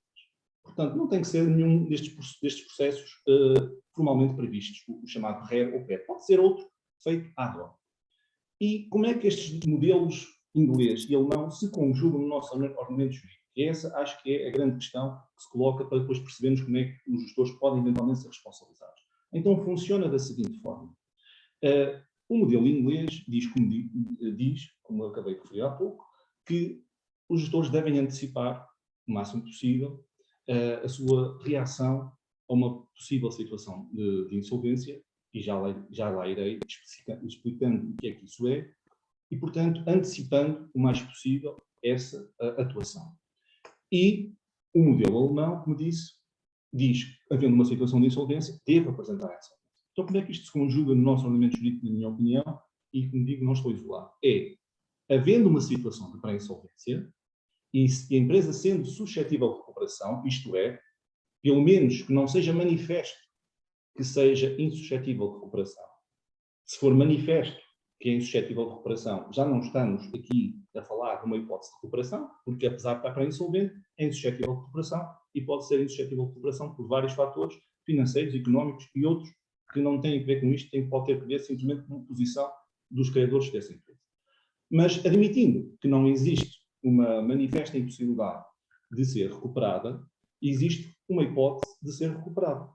Portanto, não tem que ser nenhum destes processos formalmente previstos, o chamado RER ou PER. Pode ser outro feito ad hoc. E como é que estes modelos inglês e alemão se conjugam no nosso ordenamento jurídico? E essa acho que é a grande questão que se coloca para depois percebermos como é que os gestores podem eventualmente ser responsabilizados. Então funciona da seguinte forma. O modelo inglês diz, como eu acabei de referir há pouco, que os gestores devem antecipar o máximo possível a sua reação a uma possível situação de insolvência, e já lá irei explicando o que é que isso é, e, portanto, antecipando o mais possível essa atuação. E o modelo alemão, como disse, diz que, havendo uma situação de insolvência, deve apresentar essa. Então, como é que isto se conjuga no nosso ordenamento jurídico, na minha opinião, e, como digo, não estou isolado? Havendo uma situação de pré-insolvência, e a empresa sendo suscetível de recuperação, isto é, pelo menos que não seja manifesto que seja insuscetível de recuperação. Se for manifesto que é insuscetível de recuperação, já não estamos aqui a falar de uma hipótese de recuperação, porque apesar de estar pré-insolvente, é insuscetível de recuperação e pode ser insuscetível de recuperação por vários fatores financeiros, económicos e outros que não têm a ver com isto, pode ter a ver simplesmente com a posição dos credores dessa empresa. Mas admitindo que não existe uma manifesta impossibilidade de ser recuperada, existe uma hipótese de ser recuperada.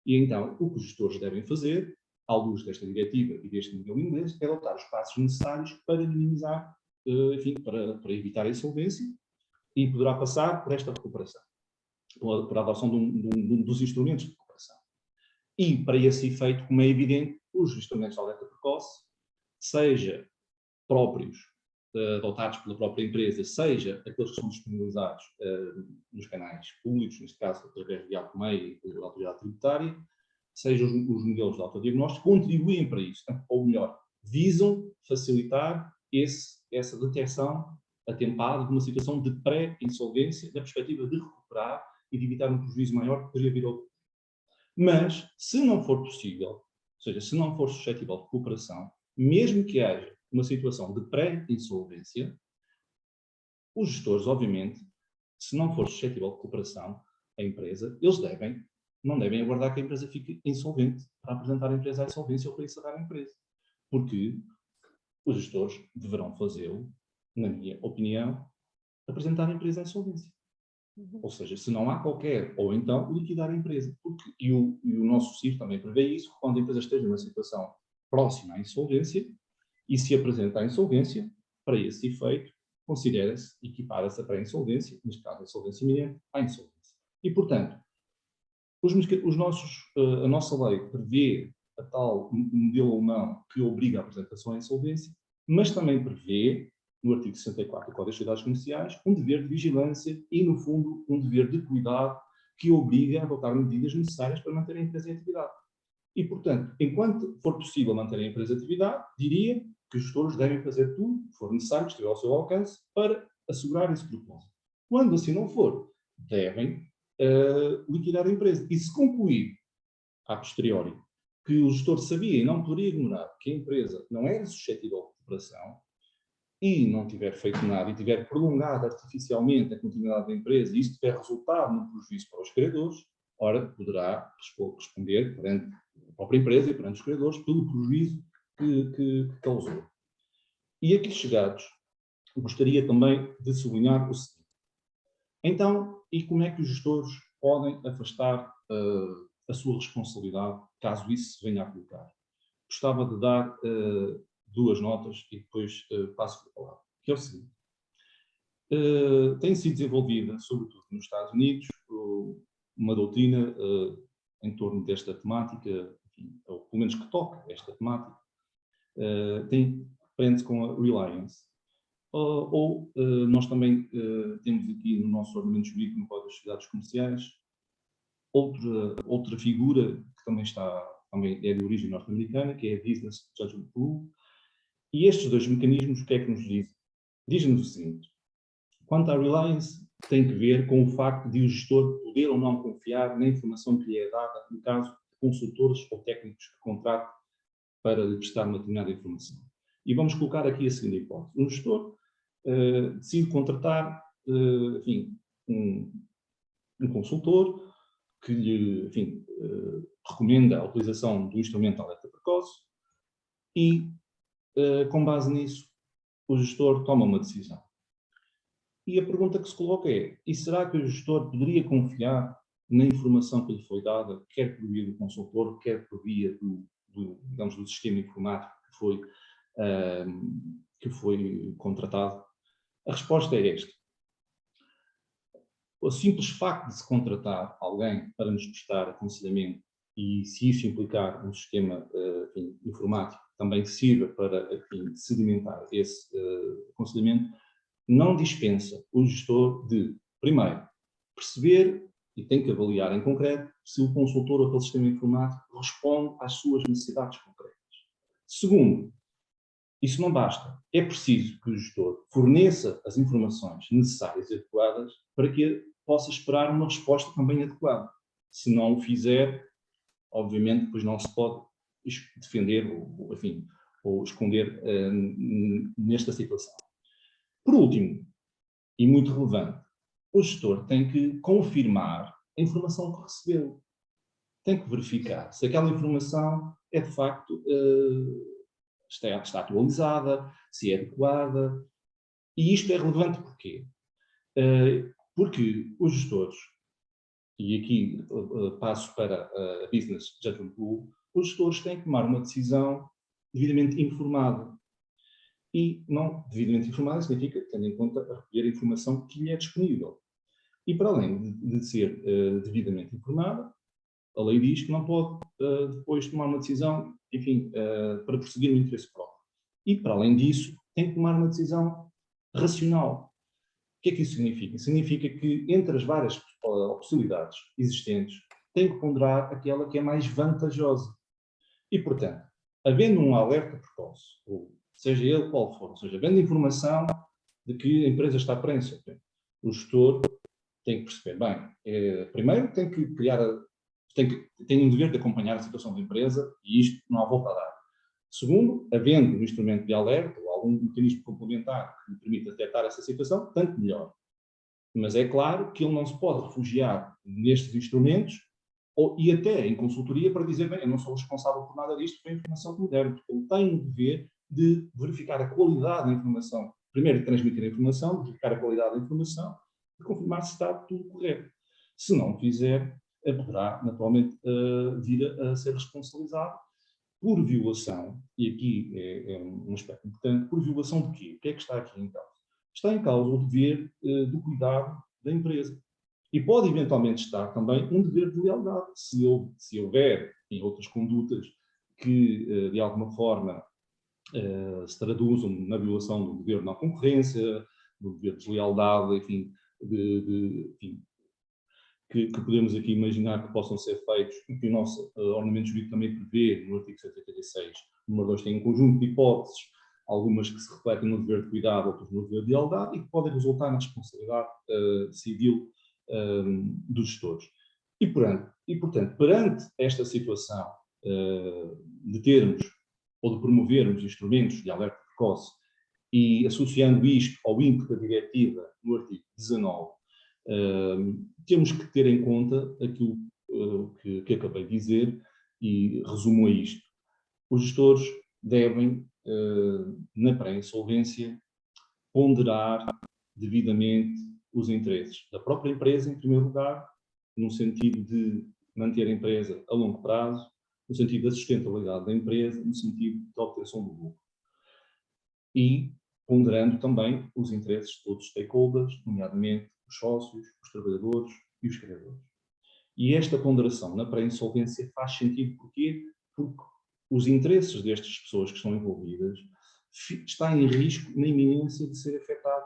E então, o que os gestores devem fazer, à luz desta diretiva e deste modelo inglês, é adotar os passos necessários para minimizar, enfim, para evitar a insolvência, e poderá passar por esta recuperação, por a adoção dos instrumentos de recuperação. E, para esse efeito, como é evidente, os instrumentos de alerta precoce, seja próprios, adotados pela própria empresa, seja aqueles que são disponibilizados nos canais públicos, neste caso através de APMEI e da autoridade tributária, seja os modelos de autodiagnóstico, contribuem para isso, ou melhor, visam facilitar essa detecção atempada de uma situação de pré-insolvência, da perspectiva de recuperar e de evitar um prejuízo maior que poderia vir ao futuro. Mas, se não for possível, ou seja, se não for suscetível de recuperação, mesmo que haja uma situação de pré-insolvência, os gestores, obviamente, se não for suscetível de recuperação, a empresa, eles não devem aguardar que a empresa fique insolvente para apresentar a empresa à insolvência ou para encerrar a empresa. Porque os gestores deverão fazê-lo, na minha opinião, apresentar a empresa à insolvência. Ou seja, se não há qualquer, ou então liquidar a empresa. E o nosso CIR também prevê isso, quando a empresa esteja numa situação próxima à insolvência e se apresenta à insolvência, para esse efeito, considera-se, equipara-se a pré-insolvência, neste caso a insolvência iminente, à insolvência. E, portanto, a nossa lei prevê a tal modelo alemão que obriga a apresentação à insolvência, mas também prevê, no artigo 64 do Código de Sociedades Comerciais, um dever de vigilância e, no fundo, um dever de cuidado que obriga a adotar medidas necessárias para manter a empresa em atividade. E, portanto, enquanto for possível manter a empresa em atividade, diria que os gestores devem fazer tudo que for necessário, que estiver ao seu alcance, para assegurar esse propósito. Quando assim não for, devem liquidar a empresa. E se concluir, a posteriori, que o gestor sabia e não poderia ignorar que a empresa não era suscetível de recuperação e não tiver feito nada e tiver prolongado artificialmente a continuidade da empresa e isso tiver resultado no prejuízo para os credores, ora, poderá responder perante a própria empresa e perante os credores pelo prejuízo que causou. E aqui chegados, gostaria também de sublinhar o seguinte. Então, e como é que os gestores podem afastar a sua responsabilidade, caso isso se venha a colocar? Gostava de dar duas notas e depois passo a palavra. Que é o seguinte. Tem sido desenvolvida, sobretudo nos Estados Unidos, uma doutrina em torno desta temática, enfim, ou pelo menos que toca esta temática, prende-se com a reliance. Nós também temos aqui no nosso ordenamento jurídico, no Código das Sociedades Comerciais, outra figura que também é de origem norte-americana, que é a Business Judgment Rule. E estes dois mecanismos, o que é que nos dizem? Diz-nos o seguinte. Quanto à reliance, tem que ver com o facto de o gestor poder ou não confiar na informação que lhe é dada no caso consultores ou técnicos que contrate para lhe prestar uma determinada informação. E vamos colocar aqui a seguinte hipótese. Um gestor decide contratar, enfim, um consultor que lhe, enfim, recomenda a utilização do instrumento de alerta precoce e, com base nisso, o gestor toma uma decisão. E a pergunta que se coloca é, e será que o gestor poderia confiar na informação que lhe foi dada, quer por via do consultor, quer por via digamos, do sistema informático que foi contratado? A resposta é esta. O simples facto de se contratar alguém para nos prestar aconselhamento e se isso implicar um sistema enfim, informático também que sirva para enfim, sedimentar esse aconselhamento, não dispensa o gestor de, primeiro, perceber e tem que avaliar em concreto se o consultor ou aquele sistema informático responde às suas necessidades concretas. Segundo, isso não basta. É preciso que o gestor forneça as informações necessárias e adequadas para que possa esperar uma resposta também adequada. Se não o fizer, obviamente, depois não se pode defender ou, enfim, ou esconder nesta situação. Por último, e muito relevante, o gestor tem que confirmar a informação que recebeu. Tem que verificar se aquela informação é de facto está atualizada, se é adequada. E isto é relevante porquê? Porque os gestores, e aqui passo para a Business Judgment Rule, os gestores têm que tomar uma decisão devidamente informada. E não devidamente informada significa tendo em conta a recolher a informação que lhe é disponível. E para além de ser devidamente informada, a lei diz que não pode depois tomar uma decisão, enfim, para prosseguir no interesse próprio. E para além disso, tem que tomar uma decisão racional. O que é que isso significa? Significa que entre as várias possibilidades existentes, tem que ponderar aquela que é mais vantajosa. E, portanto, havendo um alerta precoce, ou seja ele qual for, ou seja, havendo informação de que a empresa está prensa, o gestor tem que perceber, bem, primeiro tem que criar, tem um dever de acompanhar a situação da empresa e isto não há volta a dar. Segundo, havendo um instrumento de alerta ou algum mecanismo complementar que lhe permita detectar essa situação, tanto melhor. Mas é claro que ele não se pode refugiar nestes instrumentos e até em consultoria para dizer, bem, eu não sou responsável por nada disto, foi a informação que me deram, porque ele tem o dever de verificar a qualidade da informação. Primeiro, de transmitir a informação, verificar a qualidade da informação e confirmar se está tudo correto. Se não o fizer, poderá, naturalmente, vir a ser responsabilizado por violação, e aqui é um aspecto importante, por violação de quê? O que é que está aqui em causa? Está em causa o dever do cuidado da empresa. E pode eventualmente estar também um dever de lealdade, se houver em outras condutas que, de alguma forma, se traduzam na violação do dever de não concorrência, do dever de deslealdade, enfim, enfim que podemos aqui imaginar que possam ser feitos, e que o nosso ordenamento jurídico também prevê, no artigo 186, número 2, tem um conjunto de hipóteses, algumas que se refletem no dever de cuidado, outras no dever de lealdade, e que podem resultar na responsabilidade civil dos gestores. E, portanto, perante esta situação de termos ou de promovermos instrumentos de alerta precoce e associando isto ao ímpeto da diretiva no artigo 19, temos que ter em conta aquilo que acabei de dizer e resumo a isto. Os gestores devem, na pré-insolvência, ponderar devidamente os interesses da própria empresa, em primeiro lugar, no sentido de manter a empresa a longo prazo, no sentido da sustentabilidade da empresa, no sentido da obtenção do lucro. E ponderando também os interesses de todos os stakeholders, nomeadamente os sócios, os trabalhadores e os criadores. E esta ponderação na pré-insolvência faz sentido porquê? Porque os interesses destas pessoas que estão envolvidas está em risco, na iminência de ser afetado,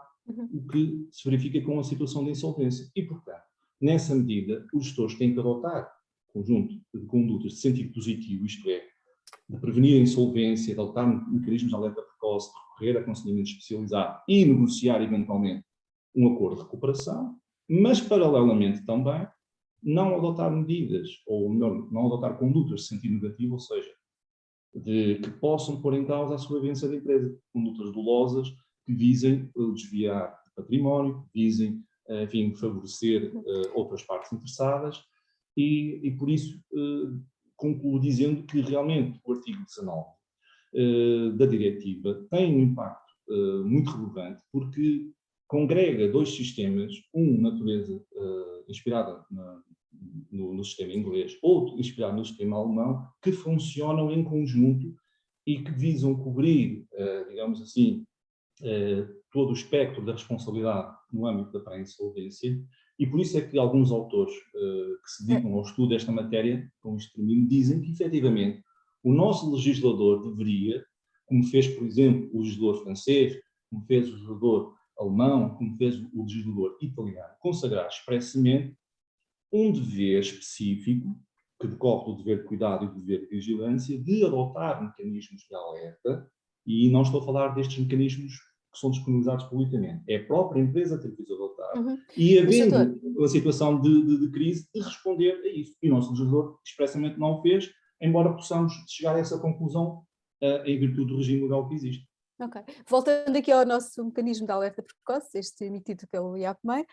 o que se verifica com a situação de insolvência. E, portanto, nessa medida, os gestores têm que adotar um conjunto de condutas de sentido positivo, isto é, de prevenir a insolvência, de adotar mecanismos de alerta precoce, de recorrer a aconselhamento especializado e negociar, eventualmente, um acordo de recuperação, mas, paralelamente também, não adotar medidas, ou melhor, não adotar condutas de sentido negativo, ou seja, de que possam pôr em causa a sobrevivência da empresa, condutas dolosas que visem desviar de património, visem, enfim, favorecer outras partes interessadas, e por isso concluo dizendo que realmente o artigo 19 da diretiva tem um impacto muito relevante, porque congrega dois sistemas, um natureza inspirada no sistema inglês, outro inspirado no sistema alemão, que funcionam em conjunto e que visam cobrir, digamos assim, todo o espectro da responsabilidade no âmbito da pré-insolvência, e por isso é que alguns autores que se dedicam ao estudo desta matéria, com este termino, dizem que, efetivamente, o nosso legislador deveria, como fez, por exemplo, o legislador francês, como fez o legislador alemão, como fez o legislador italiano, consagrar expressamente um dever específico, que decorre do dever de cuidado e do dever de vigilância, de adotar mecanismos de alerta, e não estou a falar destes mecanismos que são disponibilizados publicamente. É a própria empresa que tem que os adotar. E havendo uma situação de crise, de responder a isso. E o nosso legislador expressamente não o fez, embora possamos chegar a essa conclusão em virtude do regime legal que existe. Ok. Voltando aqui ao nosso mecanismo de alerta precoce, este emitido pelo IAPMEI,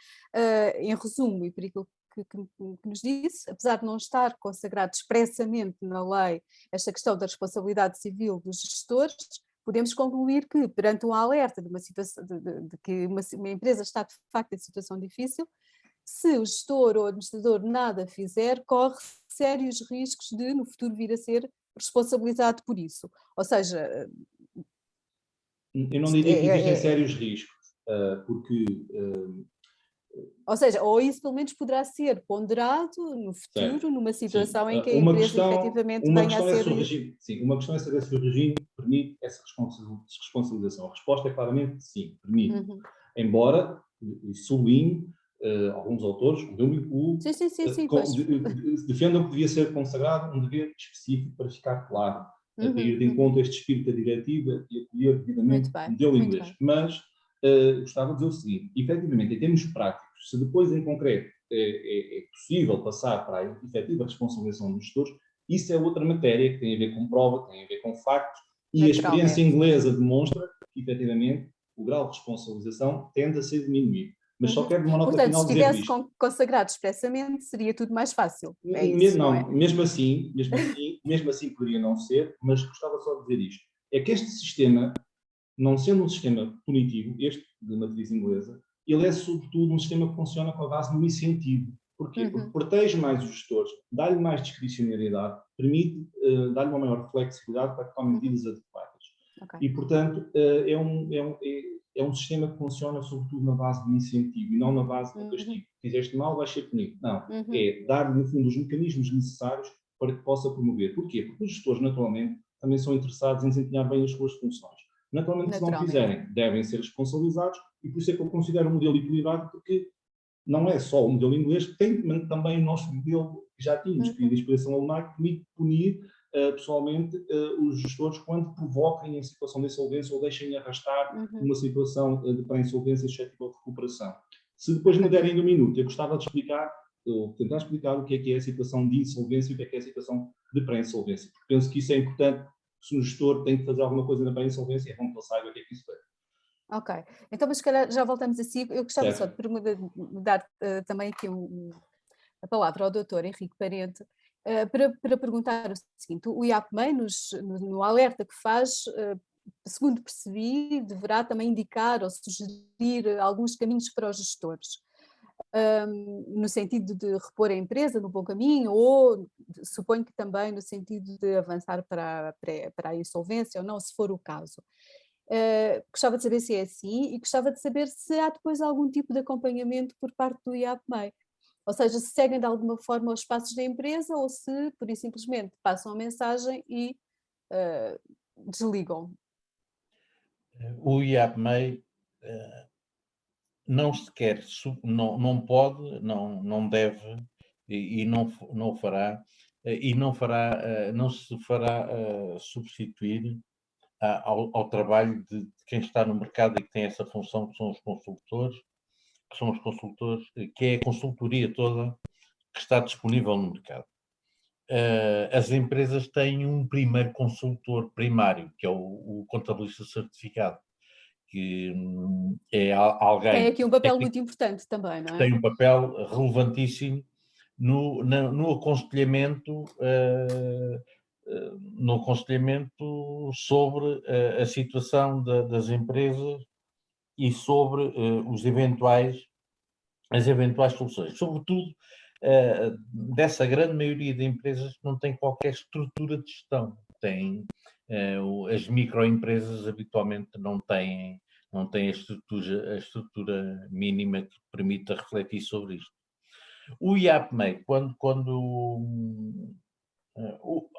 em resumo, e por aquilo que nos disse, apesar de não estar consagrado expressamente na lei esta questão da responsabilidade civil dos gestores, podemos concluir que, perante um alerta de uma situação, de que uma empresa está de facto em situação difícil, se o gestor ou o administrador nada fizer, corre sérios riscos de, no futuro, vir a ser responsabilizado por isso. Ou seja, eu não diria que existem sérios riscos, porque... Ou seja, ou isso pelo menos poderá ser ponderado no futuro, certo, numa situação sim. em que a empresa efetivamente venha a ser... Uma questão é saber se o regime permite essa responsabilização. A resposta é claramente sim, permite. Embora, e sublinho, alguns autores, eu me incluo, defendam que devia ser consagrado um dever específico para ficar claro, para ir de encontro a este espírito da diretiva e acolher devidamente o modelo inglês. Mas gostava de dizer o seguinte: efetivamente, em termos práticos, se depois em concreto é possível passar para a efetiva responsabilização dos gestores, isso é outra matéria que tem a ver com prova, tem a ver com factos, e a experiência inglesa demonstra que efetivamente o grau de responsabilização tende a ser diminuído. Mas só quero de uma nota final dizer isto. Portanto, se estivesse consagrado expressamente, seria tudo mais fácil. É isso, não é? Mesmo assim poderia não ser, mas gostava só de dizer isto. É que este sistema, não sendo um sistema punitivo, este de matriz inglesa, ele é sobretudo um sistema que funciona com a base no incentivo. Porquê? Porque protege mais os gestores, dá-lhe mais discricionariedade, permite dar-lhe uma maior flexibilidade para que tome medidas adequadas. E, portanto, é um sistema que funciona sobretudo na base do incentivo e não na base do castigo. Fizeste mal, vais ser punido. Não. É dar-lhe, no fundo, os mecanismos necessários para que possa promover. Porquê? Porque os gestores, naturalmente, também são interessados em desempenhar bem as suas funções. Naturalmente, se não fizerem, devem ser responsabilizados, e por isso é que eu considero um modelo equilibrado, porque não é só o modelo inglês, tem também o nosso modelo que já tínhamos, que é de inspiração alemã, que permite punir pessoalmente os gestores quando provoquem em situação de insolvência ou deixem arrastar uma situação de pré-insolvência suscetível de recuperação. Se depois me derem um minuto, eu gostava de explicar, ou tentar explicar o que é a situação de insolvência e o que é a situação de pré-insolvência, porque penso que isso é importante. Se um gestor tem que fazer alguma coisa na pré-insolvência, é bom que ele saiba o que é que isso é. Ok, então mas se calhar já voltamos a si. Eu gostava só de dar também aqui a palavra ao Dr. Henrique Parente para perguntar o seguinte: o IAPMEI no alerta que faz, segundo percebi, deverá também indicar ou sugerir alguns caminhos para os gestores, no sentido de repor a empresa no bom caminho, ou suponho que também no sentido de avançar para a insolvência ou não, se for o caso. Gostava de saber se é assim, e gostava de saber se há depois algum tipo de acompanhamento por parte do IAPMEI. Ou seja, se seguem de alguma forma os passos da empresa ou se, pura e simplesmente, passam a mensagem e desligam. O IAPMEI não se quer, não pode, não deve e não fará, não se fará substituir ao trabalho de quem está no mercado e que tem essa função, que são os consultores, que é a consultoria toda que está disponível no mercado. As empresas têm um primeiro consultor primário, que é o contabilista certificado, que é alguém Tem aqui um papel técnico, muito importante também, não que é? tem um papel relevantíssimo no aconselhamento, sobre a situação das empresas e sobre as eventuais soluções. Sobretudo, dessa grande maioria de empresas que não tem qualquer estrutura de gestão. As microempresas habitualmente não têm a estrutura mínima que permita refletir sobre isto. O IAPMEI,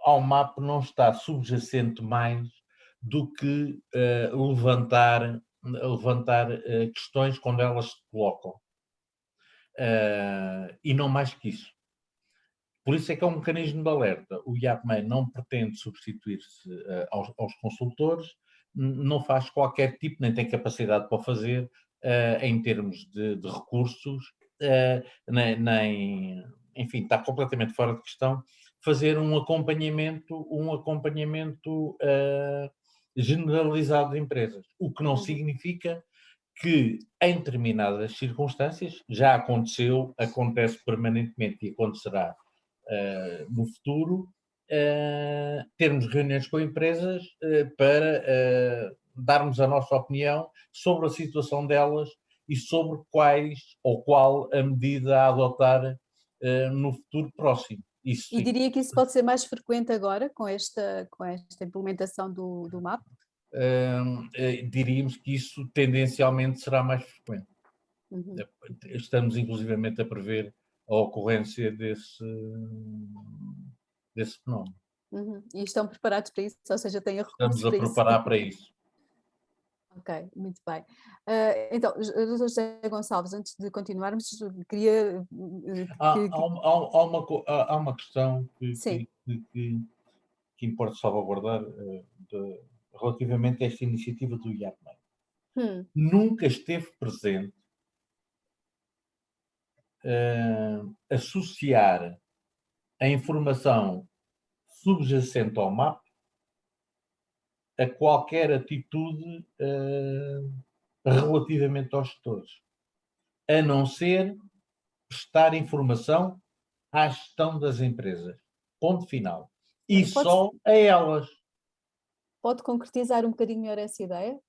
ao MAP não está subjacente mais do que levantar questões quando elas se colocam. E não mais que isso. Por isso é que é um mecanismo de alerta. O IAPMEI não pretende substituir-se aos consultores, não faz qualquer tipo, nem tem capacidade para fazer, em termos de recursos, enfim, está completamente fora de questão fazer um acompanhamento generalizado de empresas, o que não significa que em determinadas circunstâncias, já aconteceu, acontece permanentemente e acontecerá no futuro, termos reuniões com empresas para darmos a nossa opinião sobre a situação delas e sobre qual a medida a adotar no futuro próximo. Isso E diria que isso pode ser mais frequente agora com esta implementação do MAP? Diríamos que isso tendencialmente será mais frequente. Uhum. Estamos inclusivamente a prever a ocorrência desse fenómeno. Uhum. E estão preparados para isso? Ou seja, têm recursos Estamos a para isso? preparar para isso. Ok, muito bem. Então, Dr. José Gonçalves, antes de continuarmos, queria Há uma questão Sim. que importa salvaguardar relativamente a esta iniciativa do IAPMEI. Nunca esteve presente associar a informação subjacente ao MAP a qualquer atitude relativamente aos gestores, a não ser prestar informação à gestão das empresas. Ponto final. E só a elas. Pode concretizar um bocadinho melhor essa ideia?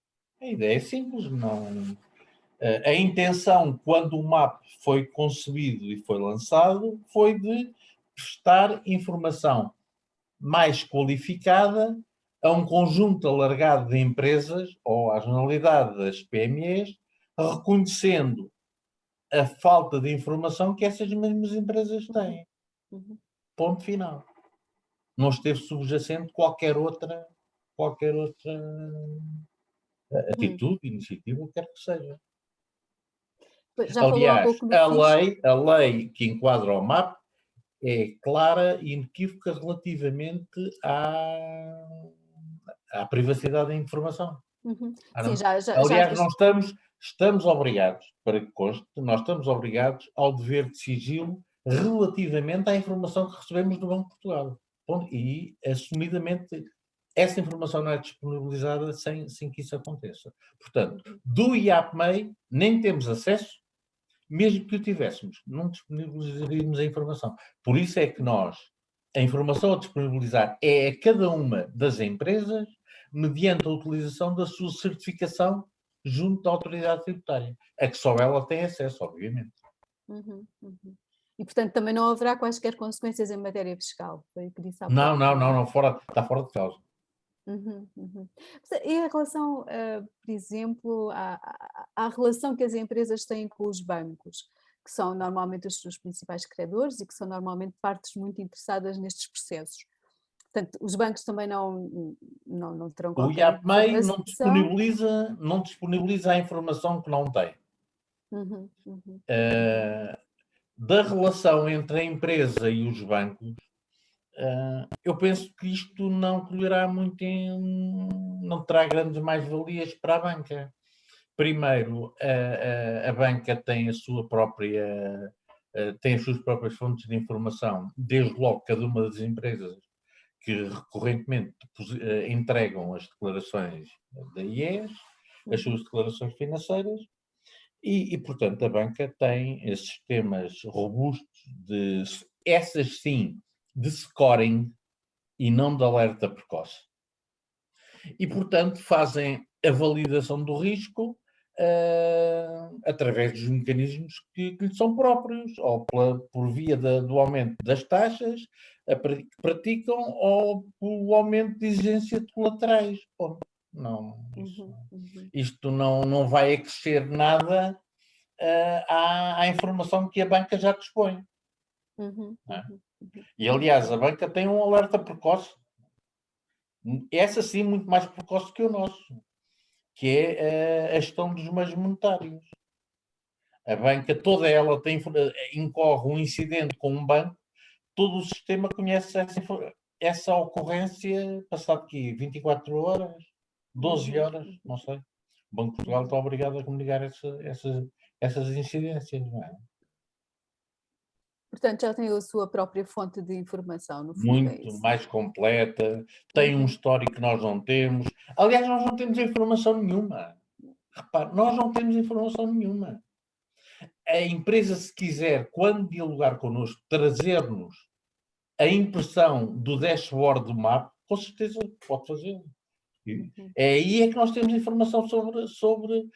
A ideia é simples, não. A intenção, quando o MAP foi concebido e foi lançado, foi de prestar informação mais qualificada a um conjunto alargado de empresas ou à generalidade das PMEs, reconhecendo a falta de informação que essas mesmas empresas têm. Ponto final. Não esteve subjacente qualquer outra atitude, iniciativa, o que quer que seja. Já falou há Aliás, pouco no FIS. a lei que enquadra o MAP é clara e inequívoca relativamente à privacidade da informação. Sim, Aliás, nós estamos obrigados, para que conste, nós estamos obrigados ao dever de sigilo relativamente à informação que recebemos do Banco de Portugal. E, assumidamente, essa informação não é disponibilizada sem que isso aconteça. Portanto, do IAPMEI nem temos acesso, mesmo que o tivéssemos, não disponibilizaríamos a informação. Por isso é que a informação a disponibilizar é a cada uma das empresas mediante a utilização da sua certificação junto à autoridade tributária, a que só ela tem acesso, obviamente. E, portanto, também não haverá quaisquer consequências em matéria fiscal. Foi o que disse há pouco. Não, está fora de causa. E em relação, por exemplo, à relação que as empresas têm com os bancos, que são normalmente os seus principais credores e que são normalmente partes muito interessadas nestes processos. Portanto, os bancos também não terão O qualquer IAPMEI informação. não disponibiliza a informação que não tem. Da relação entre a empresa e os bancos, eu penso que isto não colherá muito não terá grandes mais-valias para a banca. Primeiro, a banca tem a sua própria tem as suas próprias fontes de informação, desde logo cada uma das empresas que recorrentemente entregam as declarações da IES, as suas declarações financeiras, e, portanto, a banca tem sistemas robustos essas sim, de scoring e não de alerta precoce. E, portanto, fazem a validação do risco através dos mecanismos que lhes são próprios, ou por via do aumento das taxas que praticam, ou pelo aumento de exigência de colaterais. Bom, não, isto não vai acrescer nada à informação que a banca já dispõe. E, aliás, a banca tem um alerta precoce, essa sim muito mais precoce que o nosso, que é a gestão dos meios monetários. A banca, toda ela incorre um incidente com um banco, todo o sistema conhece essa ocorrência passado aqui 24 horas, 12 horas, não sei. O Banco de Portugal está obrigado a comunicar essas incidências, não é? Portanto, já tem a sua própria fonte de informação, no fundo. Muito mais completa, tem um histórico que nós não temos. Aliás, nós não temos informação nenhuma. Repare, nós não temos informação nenhuma. A empresa, se quiser, quando dialogar connosco, trazer-nos a impressão do dashboard do MAP, com certeza pode fazer. É aí que nós temos informação sobre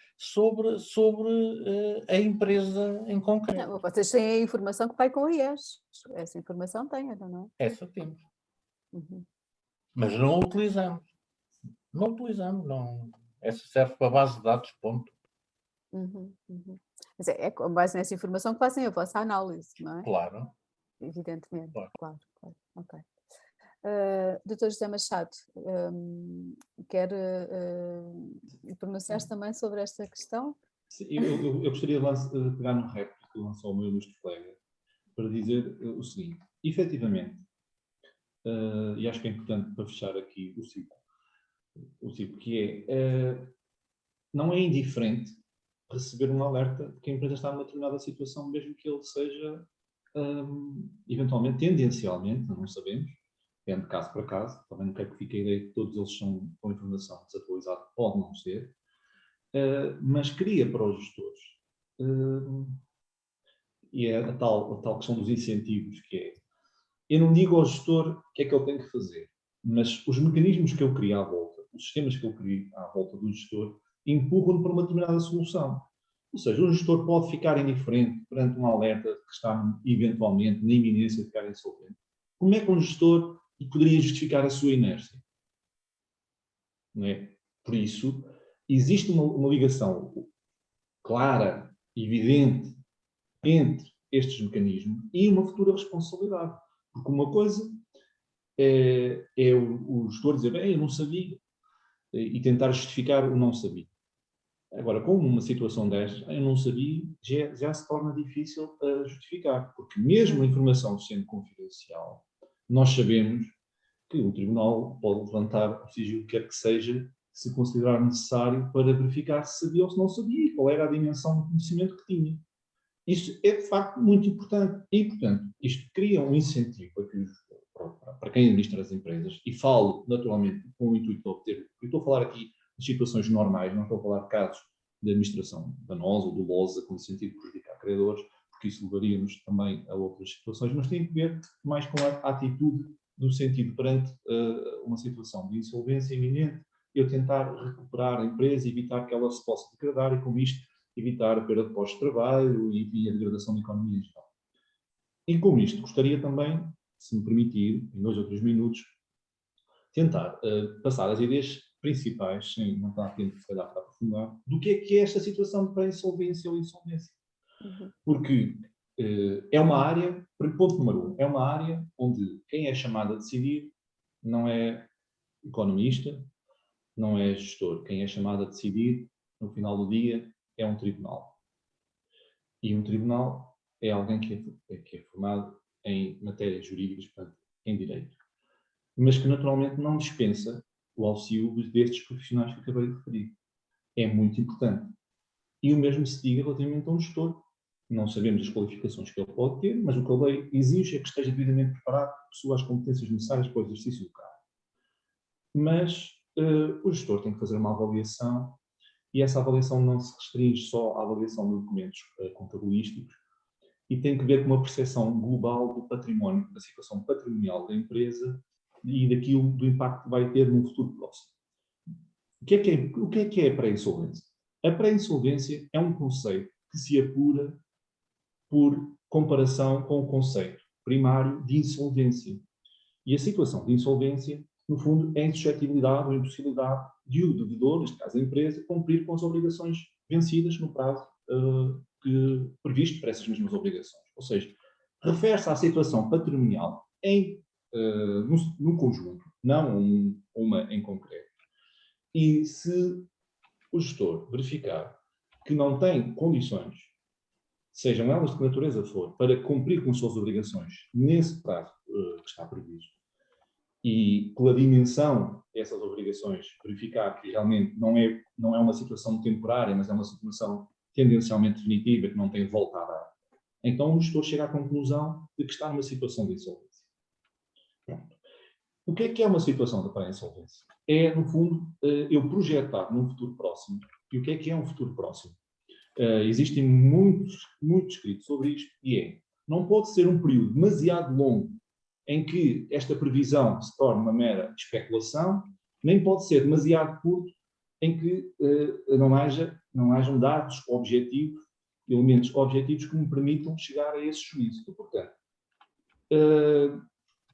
a empresa em concreto. Não, vocês têm a informação que vai com o IES. Essa informação tem, não é? Essa temos. Mas não a utilizamos. Não utilizamos. Não. Essa serve para a base de dados, ponto. Mas é com base nessa informação que fazem a vossa análise, não é? Claro. Evidentemente. Claro. Ok. Dr. José Machado, quer pronunciar-se também sobre esta questão? Sim, eu gostaria de pegar num réplica que lançou o meu ilustre colega para dizer o seguinte: efetivamente, e acho que é importante para fechar aqui o ciclo que é, não é indiferente receber um alerta de que a empresa está numa determinada situação, mesmo que ele seja, eventualmente, tendencialmente, não sabemos, depende de caso para caso, também não quero que fique a ideia que todos eles são com informação desatualizada, pode não ser, mas cria para os gestores, e é a tal questão dos incentivos, que é, eu não digo ao gestor o que é que ele tem que fazer, mas os mecanismos que eu crio à volta, os sistemas que eu crio à volta do gestor, empurram-no para uma determinada solução. Ou seja, o gestor pode ficar indiferente perante um alerta que está eventualmente na iminência de ficar insolvente. Como é que um gestor poderia justificar a sua inércia? Não é? Por isso, existe uma ligação clara, evidente, entre estes mecanismos e uma futura responsabilidade. Porque uma coisa é o gestor dizer, eu não sabia, e tentar justificar o não sabia. Agora, com uma situação destas, eu não sabia, já se torna difícil justificar, porque mesmo a informação sendo confidencial, nós sabemos que o Tribunal pode levantar o sigilo que quer que seja, se considerar necessário, para verificar se sabia ou se não sabia, e qual era a dimensão do conhecimento que tinha. Isto é, de facto, muito importante. E, portanto, isto cria um incentivo para quem administra as empresas, e falo, naturalmente, com o intuito de obter, eu estou a falar aqui de situações normais, não estou a falar de casos de administração danosa ou dolosa, com o sentido de prejudicar credores, porque isso levaria-nos também a outras situações, mas tem que ver mais com a atitude do sentido perante uma situação de insolvência iminente, eu tentar recuperar a empresa, evitar que ela se possa degradar e, com isto, evitar a perda de postos de trabalho e a degradação da economia em geral. E com isto, gostaria também, se me permitir, em 2 ou 3 minutos, tentar passar as ideias principais, sem não estar tempo, se calhar, para aprofundar, do que é esta situação de pré-insolvência ou insolvência. Porque é uma área, ponto número 1, é uma área onde quem é chamado a decidir não é economista, não é gestor. Quem é chamado a decidir, no final do dia, é um tribunal. E um tribunal é alguém que é formado em matérias jurídicas, portanto, em direito, mas que naturalmente não dispensa o auxílio destes profissionais que acabei de referir. É muito importante. E o mesmo se diga relativamente a um gestor, Não sabemos as qualificações que ele pode ter, mas o que a lei exige é que esteja devidamente preparado, que possua as competências necessárias para o exercício do cargo. Mas o gestor tem que fazer uma avaliação, e essa avaliação não se restringe só à avaliação de documentos contabilísticos, e tem que ver com uma percepção global do património, da situação patrimonial da empresa e daquilo, do impacto que vai ter no futuro próximo. O que é a pré-insolvência? A pré-insolvência é um conceito que se apura por comparação com o conceito primário de insolvência. E a situação de insolvência, no fundo, é a insuscetibilidade ou a impossibilidade de o devedor, neste caso a empresa, cumprir com as obrigações vencidas no prazo previsto para essas mesmas obrigações. Ou seja, refere-se à situação patrimonial no conjunto, não uma em concreto. E se o gestor verificar que não tem condições, sejam elas de que natureza for, para cumprir com as suas obrigações nesse prazo que está previsto, e pela dimensão dessas obrigações verificar que realmente não é uma situação temporária, mas é uma situação tendencialmente definitiva, que não tem volta a dar, então o gestor chega à conclusão de que está numa situação de insolvência. Pronto. O que é uma situação de pré-insolvência? É, no fundo, eu projetar num futuro próximo. E o que é um futuro próximo? Existem muitos escritos sobre isto, e não pode ser um período demasiado longo em que esta previsão se torne uma mera especulação, nem pode ser demasiado curto em que não hajam dados objetivos, elementos objetivos que me permitam chegar a esse juízo. E, portanto,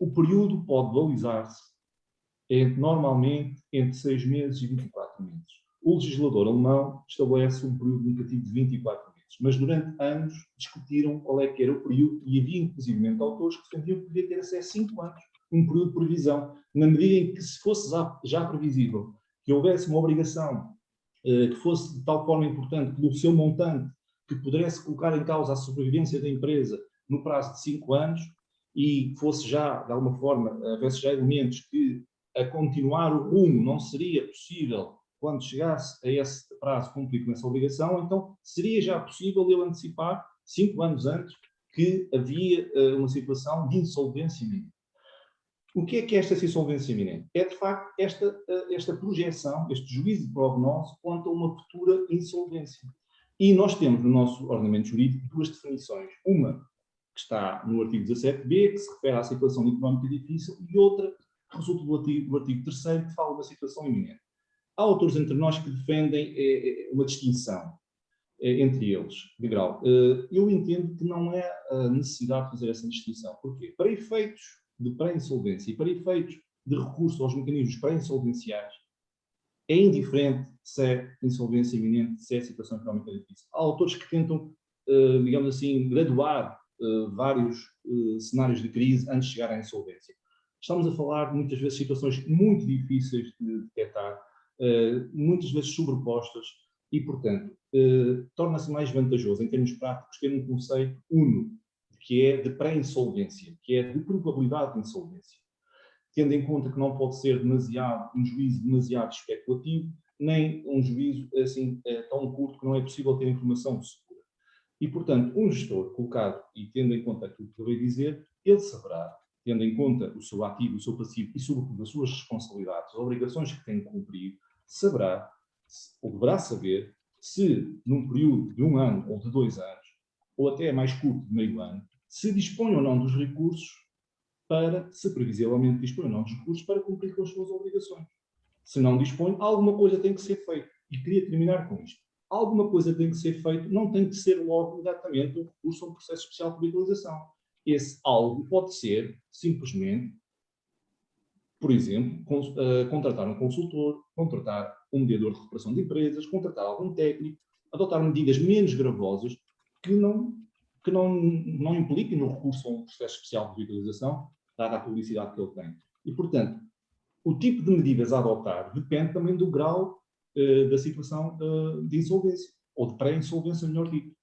o período pode balizar-se normalmente entre 6 meses e 24 meses. O legislador alemão estabelece um período indicativo de 24 meses, mas durante anos discutiram qual é que era o período, e havia inclusivamente autores que defendiam que devia ter acesso a 5 anos, um período de previsão, na medida em que, se fosse já previsível que houvesse uma obrigação que fosse de tal forma importante pelo seu montante, que pudesse colocar em causa a sobrevivência da empresa no prazo de 5 anos, e fosse já, de alguma forma, houvesse já elementos que a continuar o rumo não seria possível quando chegasse a esse prazo cumprir com essa obrigação, então seria já possível ele antecipar, 5 anos antes, que havia uma situação de insolvência iminente. O que é esta insolvência iminente? É, de facto, esta projeção, este juízo de prognóstico quanto a uma futura insolvência. E nós temos no nosso ordenamento jurídico 2 definições. Uma que está no artigo 17b, que se refere à situação económica difícil, e outra que resulta do artigo 3º, que fala da situação iminente. Há autores entre nós que defendem uma distinção entre eles, de grau. Eu entendo que não é a necessidade de fazer essa distinção. Porquê? Para efeitos de pré-insolvência e para efeitos de recurso aos mecanismos pré-insolvenciais, é indiferente se é insolvência iminente, se é situação económica difícil. Há autores que tentam, digamos assim, graduar vários cenários de crise antes de chegar à insolvência. Estamos a falar, muitas vezes, de situações muito difíceis de detectar, muitas vezes sobrepostas, e, portanto, torna-se mais vantajoso, em termos práticos, ter um conceito uno, que é de pré-insolvência, que é de probabilidade de insolvência, tendo em conta que não pode ser um juízo demasiado especulativo, nem um juízo assim tão curto que não é possível ter informação segura. E, portanto, um gestor colocado e tendo em conta aquilo que eu acabei de dizer, ele saberá, tendo em conta o seu ativo, o seu passivo e, sobretudo, as suas responsabilidades, as obrigações que tem de cumprir, saberá, ou deverá saber, se num período de 1 ano ou de 2 anos, ou até mais curto de meio ano, se dispõe ou não dos recursos se previsivelmente dispõe ou não dos recursos para cumprir com as suas obrigações. Se não dispõe, alguma coisa tem que ser feita. E queria terminar com isto. Alguma coisa tem que ser feita, não tem que ser logo exatamente um recurso a um processo especial de legalização. Esse algo pode ser, simplesmente, por exemplo, contratar um consultor, contratar um mediador de recuperação de empresas, contratar algum técnico, adotar medidas menos gravosas que não impliquem no recurso a um processo especial de legalização, dada a publicidade que ele tem. E, portanto, o tipo de medidas a adotar depende também do grau da situação de insolvência, ou de pré-insolvência, melhor dito.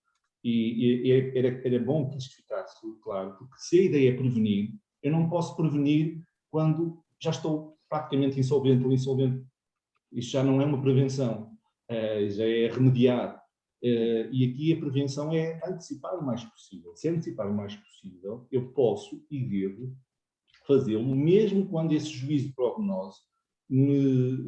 E era bom que isto ficasse claro, porque se a ideia é prevenir, eu não posso prevenir quando já estou praticamente insolvente ou insolvente. Isto já não é uma prevenção, já é remediar. E aqui a prevenção é antecipar o mais possível. Se antecipar o mais possível, eu posso e devo fazê-lo, mesmo quando esse juízo de prognose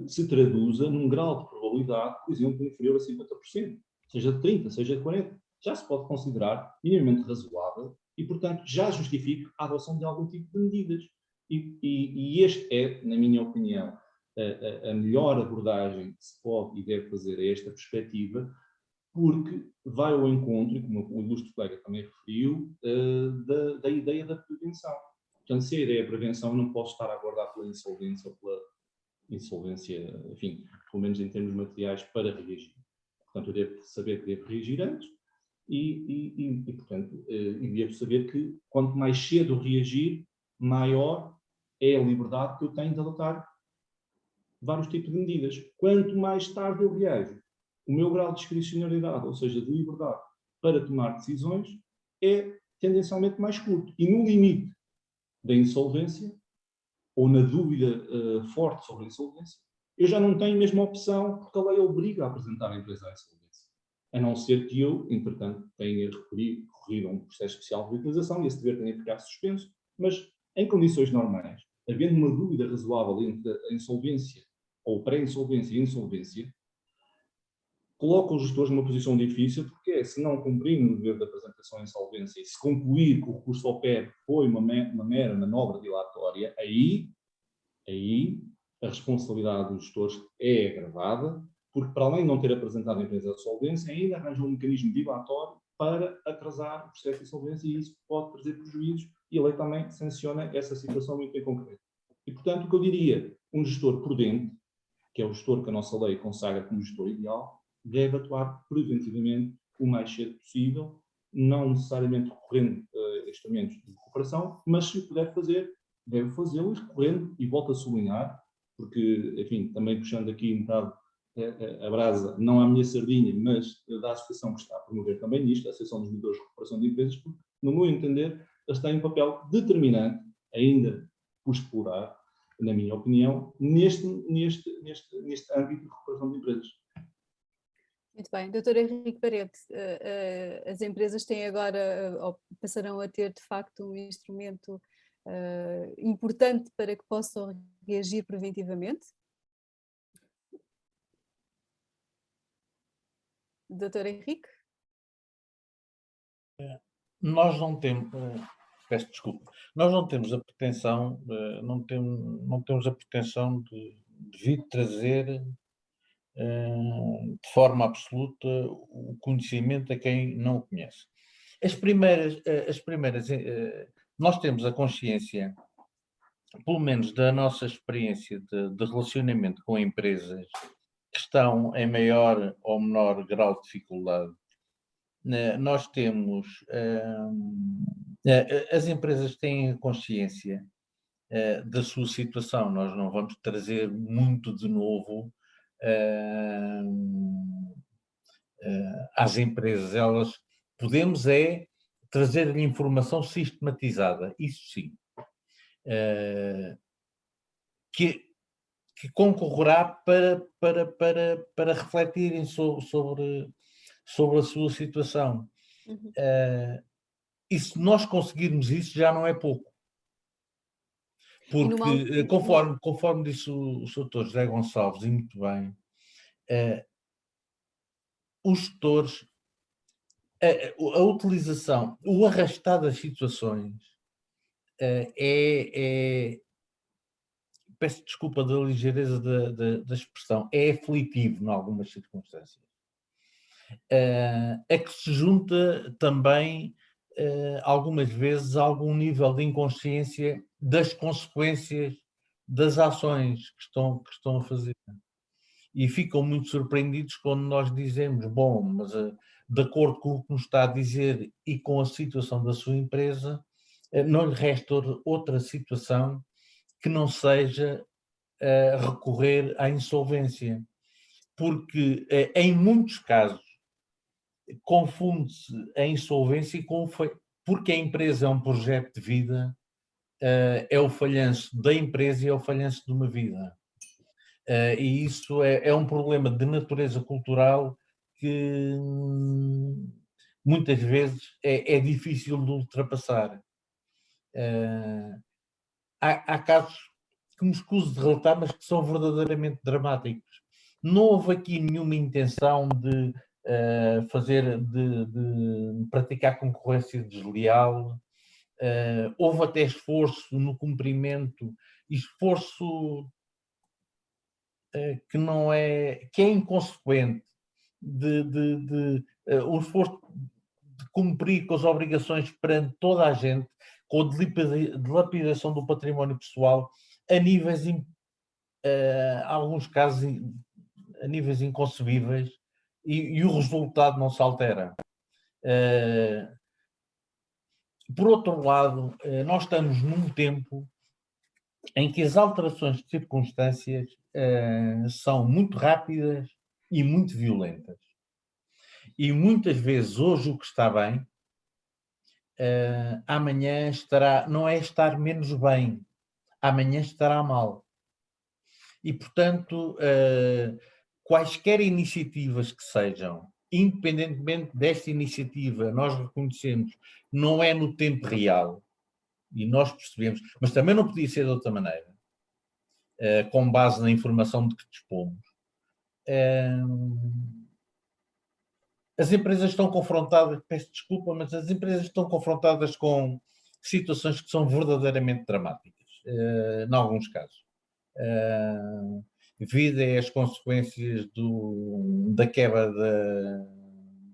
se traduza num grau de probabilidade, por exemplo, inferior a 50%, seja de 30%, seja de 40%. Já se pode considerar minimamente razoável e, portanto, já justifica a adoção de algum tipo de medidas. E este é, na minha opinião, a melhor abordagem que se pode e deve fazer a esta perspectiva, porque vai ao encontro, e como o ilustre colega também referiu, da ideia da prevenção. Portanto, se a ideia é a prevenção, eu não posso estar a aguardar pela insolvência ou pela insolvência, enfim, pelo menos em termos materiais, para reagir. Portanto, eu devo saber que devo reagir antes portanto, devo saber que quanto mais cedo reagir, maior é a liberdade que eu tenho de adotar vários tipos de medidas. Quanto mais tarde eu reajo, o meu grau de discricionariedade, ou seja, de liberdade para tomar decisões, é tendencialmente mais curto. E no limite da insolvência, ou na dúvida forte sobre a insolvência, eu já não tenho a mesma opção, porque a lei obriga a apresentar a empresa à insolvência. A não ser que eu, entretanto, tenha recorrido a um processo especial de utilização e esse dever tenha ficado suspenso, mas em condições normais, havendo uma dúvida razoável entre a insolvência ou pré-insolvência e insolvência, coloca os gestores numa posição difícil, porque se não cumprindo o dever de apresentação à insolvência e se concluir que o recurso ao PEB foi uma mera manobra dilatória, aí a responsabilidade dos gestores é agravada, porque para além de não ter apresentado a empresa de solvência, ainda arranja um mecanismo dilatório para atrasar o processo de insolvência e isso pode trazer prejuízos e a lei também sanciona essa situação muito em concreto. E, portanto, o que eu diria, um gestor prudente, que é o gestor que a nossa lei consagra como gestor ideal, deve atuar preventivamente o mais cedo possível, não necessariamente recorrendo a instrumentos de recuperação, mas se o puder fazer, deve fazê-lo recorrendo, e volto a sublinhar, porque, enfim, também puxando aqui um bocado a brasa, não à minha sardinha, mas da associação que está a promover também isto, a Associação dos Medidores de Recuperação de Empresas, porque, no meu entender, eles têm um papel determinante, ainda por explorar, na minha opinião, neste âmbito de recuperação de empresas. Muito bem. Doutor Henrique Parente, as empresas têm agora, ou passarão a ter, de facto, um instrumento importante para que possam reagir preventivamente? Doutor Henrique? Nós não temos, peço desculpa, nós não temos a pretensão, não temos a pretensão de vir trazer de forma absoluta o conhecimento a quem não o conhece. Nós temos a consciência, pelo menos da nossa experiência de relacionamento com empresas que estão em maior ou menor grau de dificuldade. Nós temos, as empresas têm consciência da sua situação, nós não vamos trazer muito de novo às empresas, podemos trazer-lhe informação sistematizada, isso sim, que concorrerá para refletirem sobre a sua situação. Uhum. E se nós conseguirmos isso, já não é pouco. Porque, conforme disse o Sr. Dr. José Gonçalves, e muito bem, os gestores, a utilização, o arrastar das situações peço desculpa da ligeireza da expressão, é aflitivo em algumas circunstâncias. É que se junta também, algumas vezes, a algum nível de inconsciência das consequências das ações que estão a fazer. E ficam muito surpreendidos quando nós dizemos, bom, mas de acordo com o que nos está a dizer e com a situação da sua empresa, não lhe resta outra situação que não seja recorrer à insolvência. Porque, em muitos casos, confunde-se a insolvência porque a empresa é um projeto de vida, é o falhanço da empresa e é o falhanço de uma vida. E isso é um problema de natureza cultural que muitas vezes é difícil de ultrapassar. Há casos que me escuso de relatar, mas que são verdadeiramente dramáticos. Não houve aqui nenhuma intenção de praticar concorrência desleal. Houve até esforço no cumprimento, esforço que é inconsequente, um esforço de cumprir com as obrigações perante toda a gente, com a dilapidação do património pessoal a níveis, alguns casos, a níveis inconcebíveis, e o resultado não se altera. Por outro lado, nós estamos num tempo em que as alterações de circunstâncias são muito rápidas e muito violentas. E muitas vezes hoje o que está bem, amanhã não é estar menos bem, amanhã estará mal. E, portanto, quaisquer iniciativas que sejam, independentemente desta iniciativa, nós reconhecemos, não é no tempo real, e nós percebemos, mas também não podia ser de outra maneira, com base na informação de que dispomos. As empresas estão confrontadas, peço desculpa, mas as empresas estão confrontadas com situações que são verdadeiramente dramáticas, em alguns casos. Devido às consequências da quebra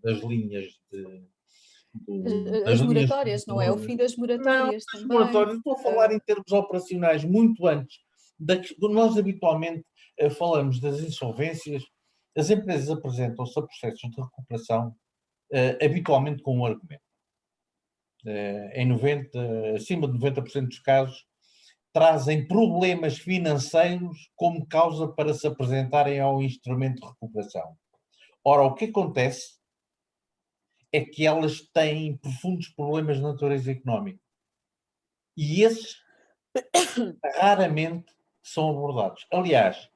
das linhas As moratórias, não é? O fim das moratórias não, também. moratórias, estou a falar em termos operacionais, muito antes. Nós habitualmente falamos das insolvências, as empresas apresentam-se a processos de recuperação habitualmente com um argumento. Acima de 90% dos casos, trazem problemas financeiros como causa para se apresentarem ao instrumento de recuperação. Ora, o que acontece é que elas têm profundos problemas de natureza económica. E esses raramente são abordados. Aliás,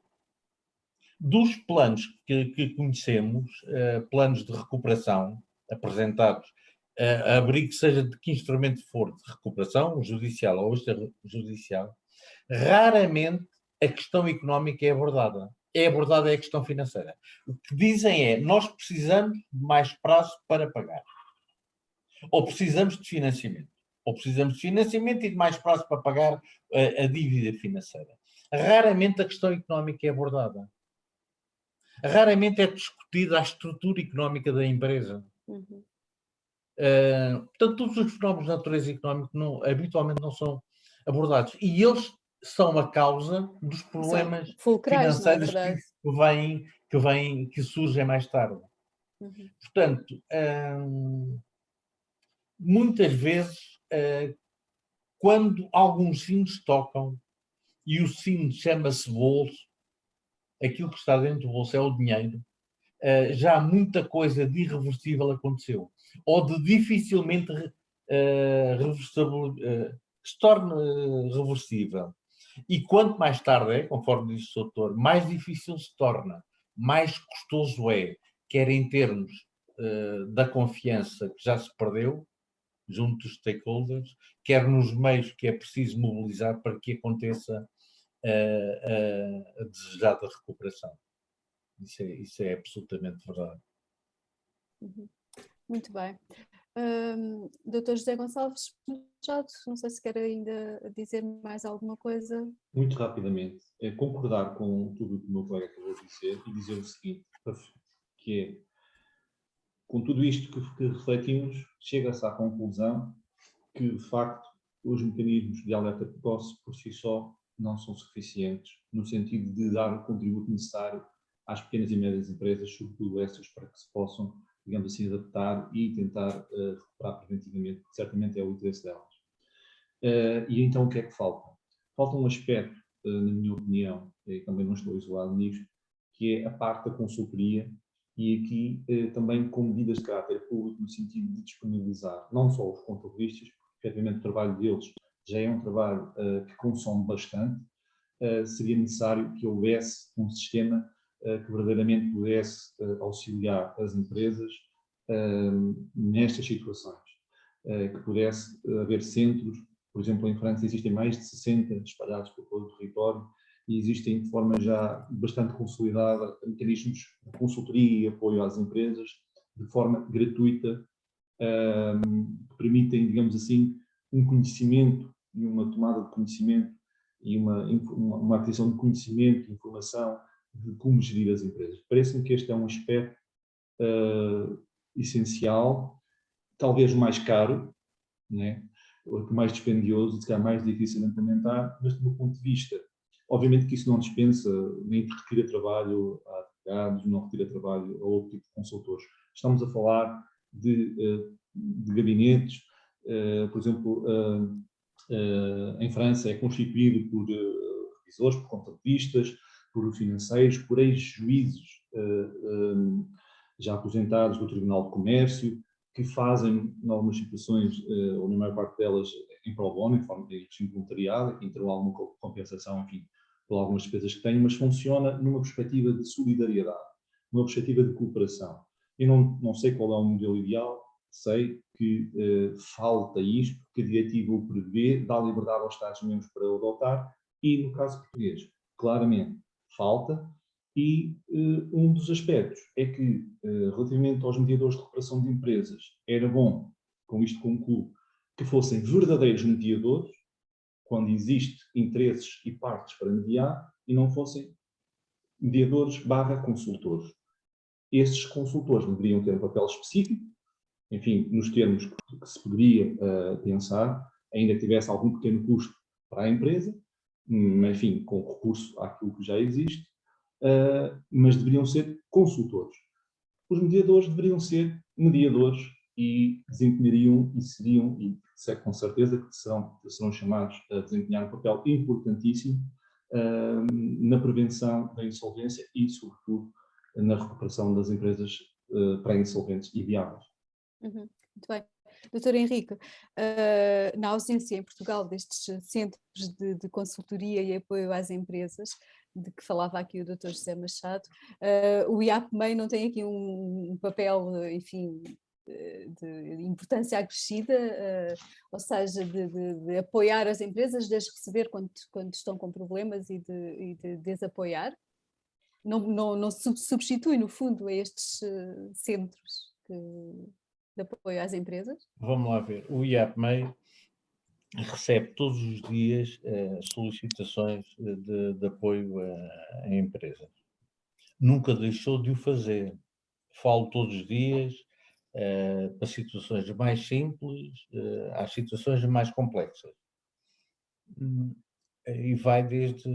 dos planos que conhecemos, planos de recuperação apresentados, abrigo seja de que instrumento for de recuperação, judicial ou extrajudicial, raramente a questão económica é abordada. É abordada a questão financeira. O que dizem é, nós precisamos de mais prazo para pagar. Ou precisamos de financiamento. Ou precisamos de financiamento e de mais prazo para pagar a dívida financeira. Raramente a questão económica é abordada. Raramente é discutida a estrutura económica da empresa. Uhum. Portanto, todos os fenómenos de natureza económica habitualmente não são abordados. E eles são a causa dos problemas fulcrais, financeiros não é que surgem mais tarde. Uhum. Portanto, muitas vezes, quando alguns sinos tocam, e o sino chama-se bolso, aquilo que está dentro do bolso é o dinheiro, já muita coisa de irreversível aconteceu. Ou de dificilmente se torna reversível. E quanto mais tarde é, conforme disse o doutor, mais difícil se torna, mais custoso é, quer em termos da confiança que já se perdeu junto dos stakeholders, quer nos meios que é preciso mobilizar para que aconteça a desejada recuperação. Isso é absolutamente verdade. Uhum. Muito bem. Dr. José Gonçalves Machado, não sei se quer ainda dizer mais alguma coisa. Muito rapidamente, é concordar com tudo o que o meu colega acabou de dizer e dizer o seguinte, que é, com tudo isto que refletimos, chega-se à conclusão que, de facto, os mecanismos de alerta precoce por si só não são suficientes, no sentido de dar o contributo necessário às pequenas e médias empresas, sobretudo essas, para que se possam, digamos assim, adaptar e tentar recuperar preventivamente, que certamente é o interesse delas. E então o que é que falta? Falta um aspecto, na minha opinião, e também não estou isolado nisto, que é a parte da consultoria e aqui também com medidas de caráter público no sentido de disponibilizar não só os contabilistas, porque efetivamente o trabalho deles já é um trabalho que consome bastante, seria necessário que houvesse um sistema que verdadeiramente pudesse auxiliar as empresas nestas situações, que pudesse haver centros. Por exemplo, em França existem mais de 60 espalhados por todo o território e existem de forma já bastante consolidada mecanismos de consultoria e apoio às empresas de forma gratuita, que permitem, digamos assim, um conhecimento e uma tomada de conhecimento e uma aquisição de conhecimento, informação de como gerir as empresas. Parece-me que este é um aspecto essencial, talvez mais caro, né? Mais dispendioso, se calhar mais difícil de implementar, mas do meu ponto de vista, obviamente que isso não dispensa, nem retira trabalho a advogados, não retira trabalho a outro tipo de consultores. Estamos a falar de gabinetes, por exemplo, em França é constituído por revisores, por contabilistas, por financeiros, por ex-juízes já aposentados do Tribunal de Comércio, que fazem, em algumas situações, ou na maior parte delas, em pro bono, em forma de regime de voluntariado, que terão alguma compensação, enfim, por algumas despesas que têm, mas funciona numa perspectiva de solidariedade, numa perspectiva de cooperação. Eu não sei qual é o modelo ideal, sei que falta isto, que a diretiva o prevê, dá liberdade aos Estados-membros para o adotar, e no caso português, claramente, falta. E um dos aspectos é que, relativamente aos mediadores de recuperação de empresas, era bom, com isto concluo, que fossem verdadeiros mediadores, quando existe interesses e partes para mediar, e não fossem mediadores/consultores. Estes consultores deveriam ter um papel específico, enfim, nos termos que se poderia pensar, ainda que tivesse algum pequeno custo para a empresa, enfim, com recurso àquilo que já existe, mas deveriam ser consultores. Os mediadores deveriam ser mediadores e desempenhariam e seriam, e sei com certeza que serão chamados a desempenhar um papel importantíssimo na prevenção da insolvência e, sobretudo, na recuperação das empresas pré-insolventes e viáveis. Muito bem. Doutor Henrique, na ausência em Portugal destes centros de consultoria e apoio às empresas, de que falava aqui o Dr. José Machado, o IAPMEI não tem aqui um papel, enfim, de importância acrescida, ou seja, de apoiar as empresas, de as receber quando estão com problemas e de desapoiar? Não substitui, no fundo, a estes centros de apoio às empresas? Vamos lá ver. O IAPMEI recebe todos os dias solicitações de apoio a empresas. Nunca deixou de o fazer. Falo todos os dias para situações mais simples às situações mais complexas. E vai desde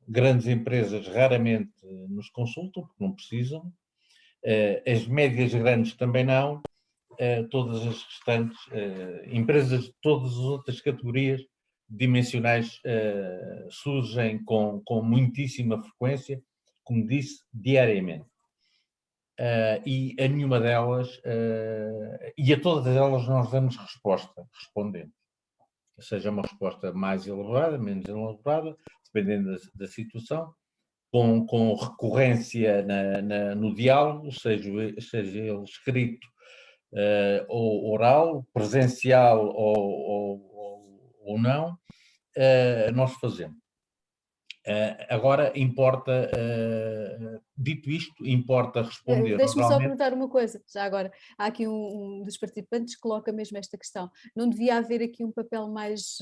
grandes empresas, raramente nos consultam, porque não precisam, as médias grandes também não, todas as restantes empresas de todas as outras categorias dimensionais surgem com muitíssima frequência, como disse, diariamente. E a nenhuma delas, e a todas elas nós damos respondemos. Seja uma resposta mais elaborada, menos elaborada, dependendo da situação, com recorrência no diálogo, seja ele escrito ou oral, presencial ou não, nós fazemos. Agora importa, dito isto, importa responder. Deixe-me só perguntar uma coisa, já agora, há aqui um dos participantes que coloca mesmo esta questão, não devia haver aqui um papel mais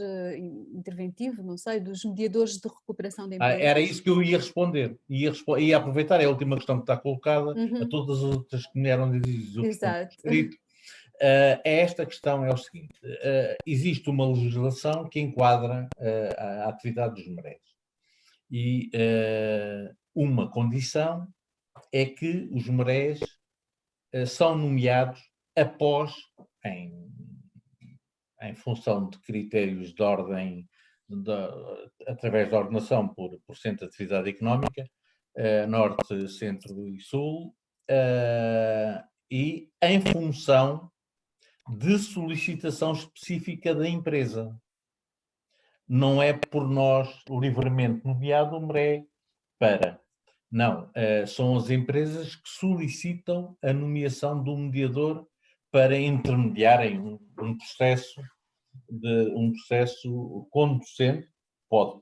interventivo, não sei, dos mediadores de recuperação de empresas? Era isso que eu ia responder, ia aproveitar, é a última questão que está colocada, a todas as outras que me eram ditas. Esta questão é o seguinte, existe uma legislação que enquadra a atividade dos MEREs. E uma condição é que os MEREs são nomeados após, em função de critérios de ordem, através da ordenação por centro de atividade económica, norte, centro e sul, e em função de solicitação específica da empresa. Não é por nós livremente nomeado o MERE para Não, são as empresas que solicitam a nomeação do mediador para intermediarem um processo conducente, pode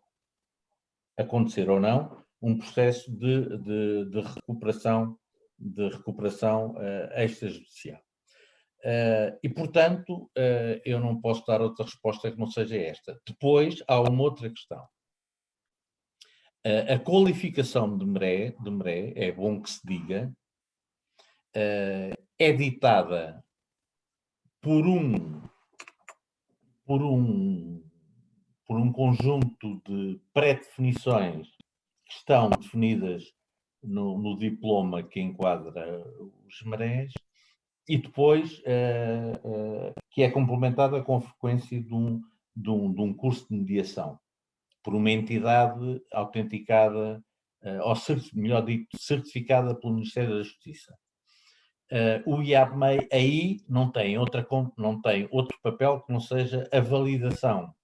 acontecer ou não, um processo de recuperação extrajudicial. E, portanto, eu não posso dar outra resposta que não seja esta. Depois, há uma outra questão. A qualificação de MRE, é bom que se diga, é ditada por um conjunto de pré-definições que estão definidas no diploma que enquadra os MREs e depois que é complementada com a frequência de um curso de mediação por uma entidade autenticada, ou melhor dito, certificada pelo Ministério da Justiça. O IAPMEI aí não tem outro papel que não seja a validação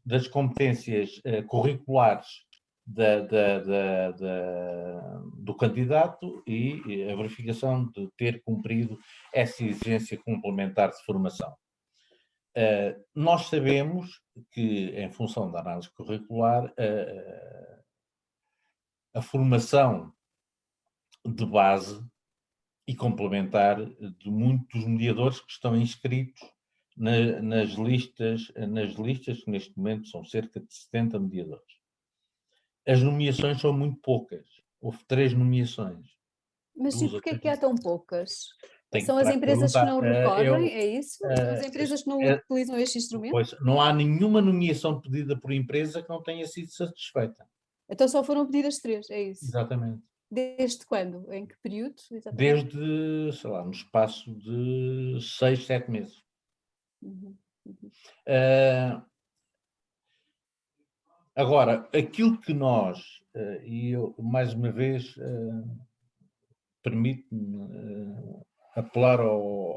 das competências curriculares do candidato e a verificação de ter cumprido essa exigência complementar de formação. Nós sabemos que, em função da análise curricular, a formação de base e complementar de muitos mediadores que estão inscritos nas listas, que neste momento são cerca de 70 mediadores. As nomeações são muito poucas. Houve 3 nomeações. Mas e porquê que há tão poucas? Tem São que as empresas que não recorrem, é isso? São as as empresas que não utilizam este instrumento? Pois, não há nenhuma nomeação pedida por empresa que não tenha sido satisfeita. Então só foram pedidas 3, é isso? Exatamente. Desde quando? Em que período? Exatamente? Desde, sei lá, no espaço de 6, 7 meses. Uhum, uhum. Agora, aquilo que nós, e eu, mais uma vez, permite-me apelar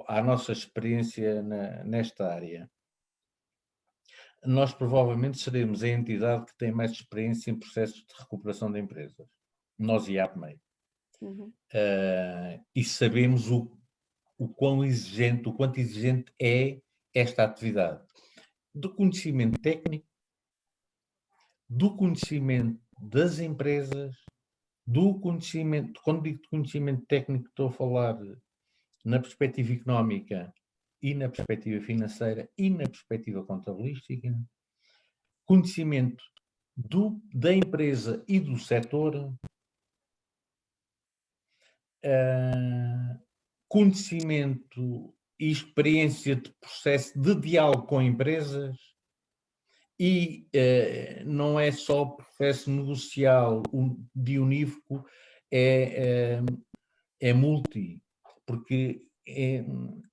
à nossa experiência nesta área. Nós provavelmente seremos a entidade que tem mais experiência em processos de recuperação de empresas. Nós e a APMEI. Uhum. E sabemos o quanto exigente é esta atividade. Do conhecimento técnico, do conhecimento das empresas, do conhecimento, quando digo de conhecimento técnico, estou a falar na perspectiva económica e na perspectiva financeira e na perspectiva contabilística, conhecimento da empresa e do setor, conhecimento e experiência de processo de diálogo com empresas e não é só processo negocial bionívoco, é multi, porque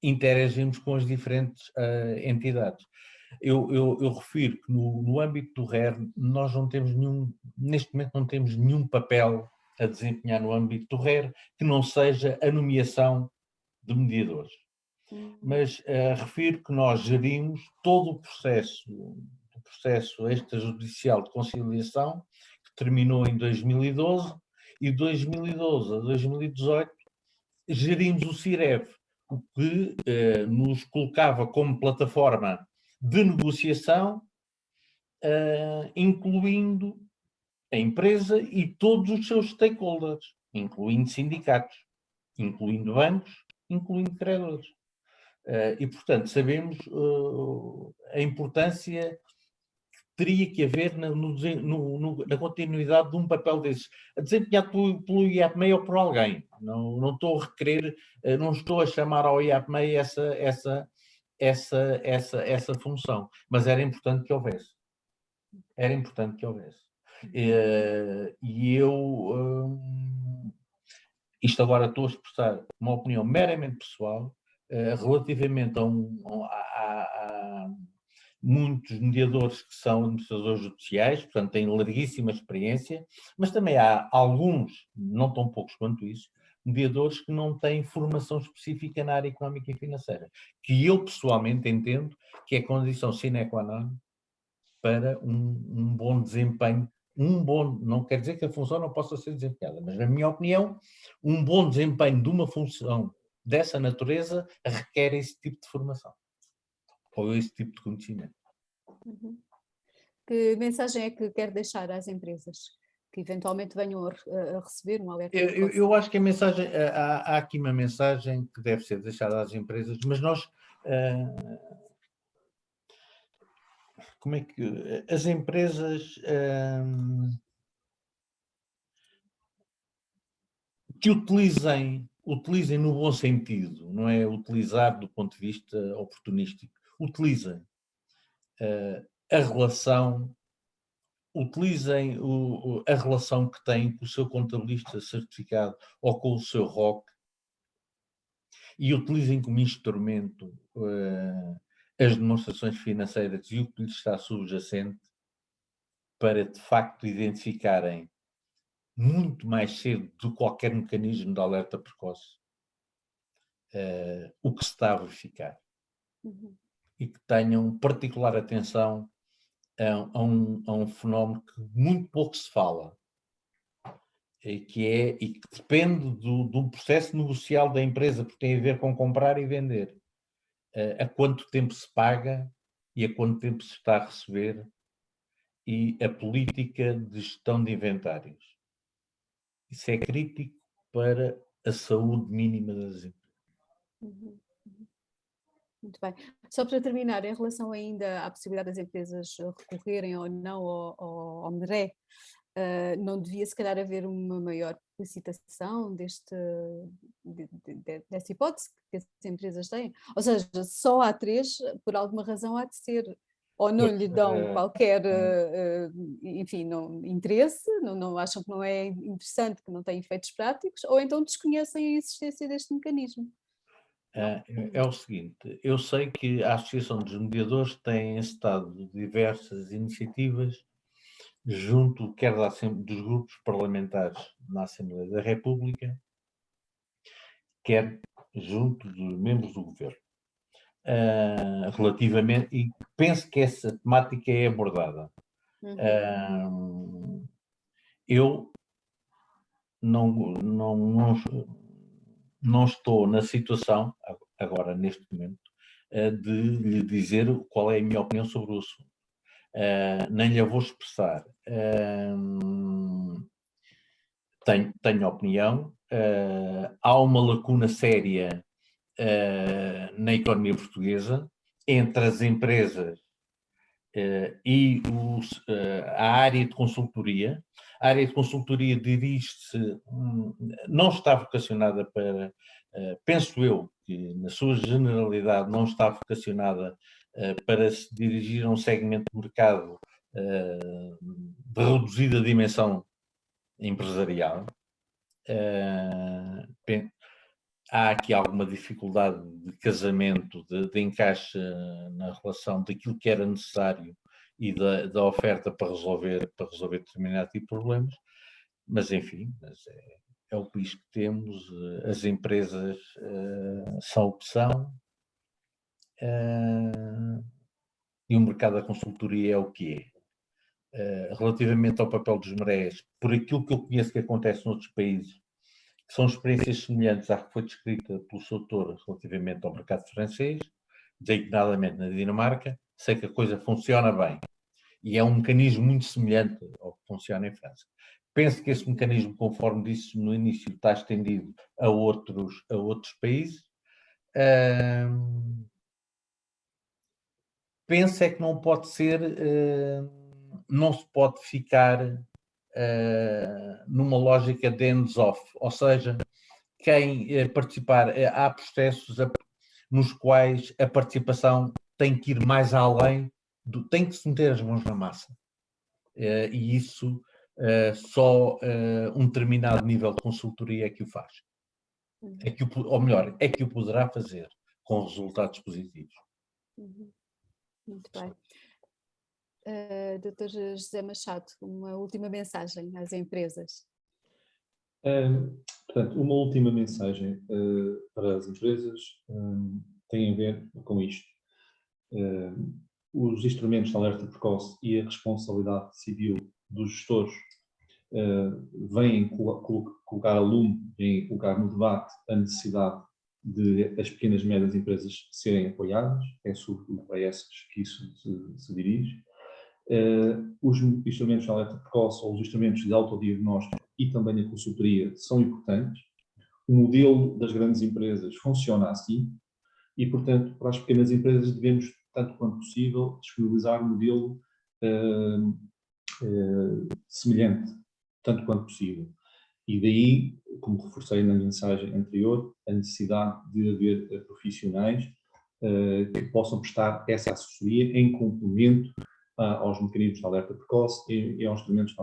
interagimos com as diferentes entidades. Eu refiro que no âmbito do RER nós não temos neste momento não temos nenhum papel a desempenhar no âmbito do RER que não seja a nomeação de mediadores. Mas refiro que nós gerimos todo o processo extrajudicial de conciliação que terminou em 2012 e de 2012 a 2018 gerimos o CIREV, o que nos colocava como plataforma de negociação, incluindo a empresa e todos os seus stakeholders, incluindo sindicatos, incluindo bancos, incluindo credores. E, portanto, sabemos a importância que teria que haver na continuidade de um papel desses, desempenhado pelo IAPMEI ou por alguém. Não estou a requerer, não estou a chamar ao IAPMEI essa função, mas era importante que houvesse. Era importante que houvesse. E eu, isto agora estou a expressar uma opinião meramente pessoal, relativamente a muitos mediadores que são administradores judiciais, portanto têm larguíssima experiência, mas também há alguns, não tão poucos quanto isso, mediadores que não têm formação específica na área económica e financeira, que eu pessoalmente entendo que é condição sine qua non para um bom desempenho não quer dizer que a função não possa ser desempenhada, mas na minha opinião, um bom desempenho de uma função dessa natureza requer esse tipo de formação, ou esse tipo de conhecimento. Uhum. Que mensagem é que quer deixar às empresas que eventualmente venham a receber um alerta precoce? Eu acho que a mensagem, há aqui uma mensagem que deve ser deixada às empresas, mas nós, como é que, as empresas que utilizem no bom sentido, não é utilizar do ponto de vista oportunístico, utilizem a relação, utilizem a relação que têm com o seu contabilista certificado ou com o seu ROC e utilizem como instrumento as demonstrações financeiras e o que lhes está subjacente para, de facto, identificarem muito mais cedo do que qualquer mecanismo de alerta precoce o que se está a verificar. Uhum. E que tenham particular atenção a um fenómeno que muito pouco se fala, e que depende de um processo negocial da empresa, porque tem a ver com comprar e vender. A quanto tempo se paga e a quanto tempo se está a receber, e a política de gestão de inventários. Isso é crítico para a saúde mínima das empresas. Uhum. Muito bem. Só para terminar, em relação ainda à possibilidade das empresas recorrerem ou não ao MRE, não devia se calhar haver uma maior publicitação dessa hipótese que as empresas têm? Ou seja, só há 3, por alguma razão há de ser, ou não lhe dão qualquer, enfim, interesse, não acham que não é interessante, que não tem efeitos práticos, ou então desconhecem a existência deste mecanismo. É o seguinte, eu sei que a Associação dos Mediadores tem encetado diversas iniciativas junto, quer dos grupos parlamentares na Assembleia da República, quer junto dos membros do Governo, relativamente, e penso que essa temática é abordada. Uhum. Eu não estou na situação, agora neste momento, de lhe dizer qual é a minha opinião sobre o assunto. Nem lhe vou expressar. Tenho opinião. Há uma lacuna séria na economia portuguesa entre as empresas e a área de consultoria. A área de consultoria dirige-se, não está vocacionada para, penso eu, que na sua generalidade não está vocacionada para se dirigir a um segmento de mercado de reduzida dimensão empresarial. Há aqui alguma dificuldade de casamento, de encaixe na relação daquilo que era necessário e da oferta para resolver determinado tipo de problemas, mas enfim, é o país que temos, as empresas são o que são, e o mercado da consultoria é o que é. Relativamente ao papel dos MREs, por aquilo que eu conheço que acontece noutros países, que são experiências semelhantes à que foi descrita pelo Sr. Doutor relativamente ao mercado francês, designadamente na Dinamarca, sei que a coisa funciona bem. E é um mecanismo muito semelhante ao que funciona em França. Penso que esse mecanismo, conforme disse no início, está estendido a outros países. Penso é que não pode ser, não se pode ficar numa lógica de hands-off, ou seja, quem participar, há processos nos quais a participação tem que ir mais além, tem que se meter as mãos na massa. E isso só um determinado nível de consultoria é que o faz. Ou melhor, é que o poderá fazer com resultados positivos. Muito bem. Dr. José Machado, uma última mensagem às empresas. Portanto, uma última mensagem para as empresas tem a ver com isto. Os instrumentos de alerta precoce e a responsabilidade civil dos gestores vêm colocar a lume, vêm colocar no debate a necessidade de as pequenas e médias empresas serem apoiadas, é sobretudo para essas que isso se dirige. Os instrumentos de alerta precoce ou os instrumentos de autodiagnóstico e também a consultoria são importantes. O modelo das grandes empresas funciona assim e, portanto, para as pequenas empresas devemos, tanto quanto possível, disponibilizar um modelo semelhante, tanto quanto possível. E daí, como reforcei na mensagem anterior, a necessidade de haver profissionais que possam prestar essa assessoria em complemento aos mecanismos de alerta precoce e aos instrumentos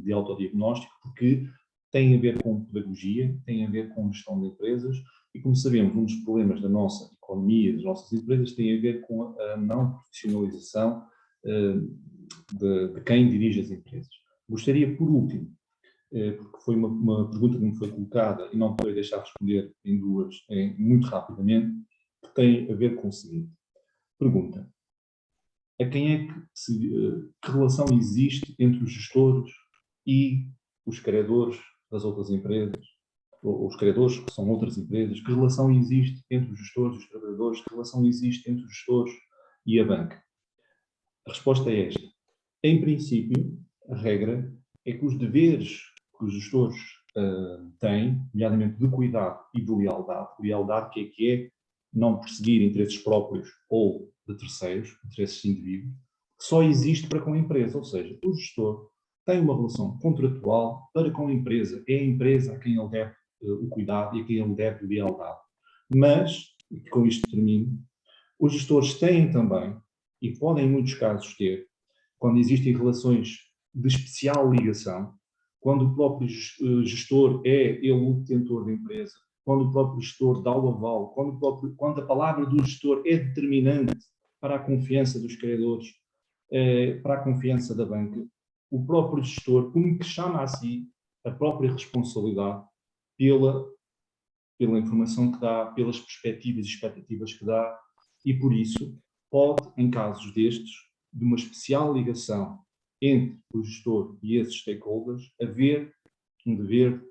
de autodiagnóstico, porque tem a ver com pedagogia, tem a ver com gestão de empresas e, como sabemos, um dos problemas da nossa economia, das nossas empresas, tem a ver com a não profissionalização de quem dirige as empresas. Gostaria, por último, porque foi uma pergunta que me foi colocada e não poderei deixar de responder em duas, muito rapidamente, que tem a ver com o seguinte. Pergunta: a quem é que relação existe entre os gestores e os credores das outras empresas, ou os credores que são outras empresas? Que relação existe entre os gestores e os trabalhadores? Que relação existe entre os gestores e a banca? A resposta é esta. Em princípio, a regra é que os deveres que os gestores têm, nomeadamente de cuidado e de lealdade que é não perseguir interesses próprios ou de terceiros, interesses de indivíduos, só existe para com a empresa, ou seja, o gestor tem uma relação contratual para com a empresa, é a empresa a quem ele deve o cuidado e a quem ele deve lealdade. Mas, e com isto termino, os gestores têm também, e podem em muitos casos ter, quando existem relações de especial ligação, quando o próprio gestor é ele o detentor da empresa, quando o próprio gestor dá o aval, quando a palavra do gestor é determinante para a confiança dos credores, para a confiança da banca, o próprio gestor, como que chama a si a própria responsabilidade pela informação que dá, pelas perspectivas e expectativas que dá, e por isso pode, em casos destes, de uma especial ligação entre o gestor e esses stakeholders, haver um dever,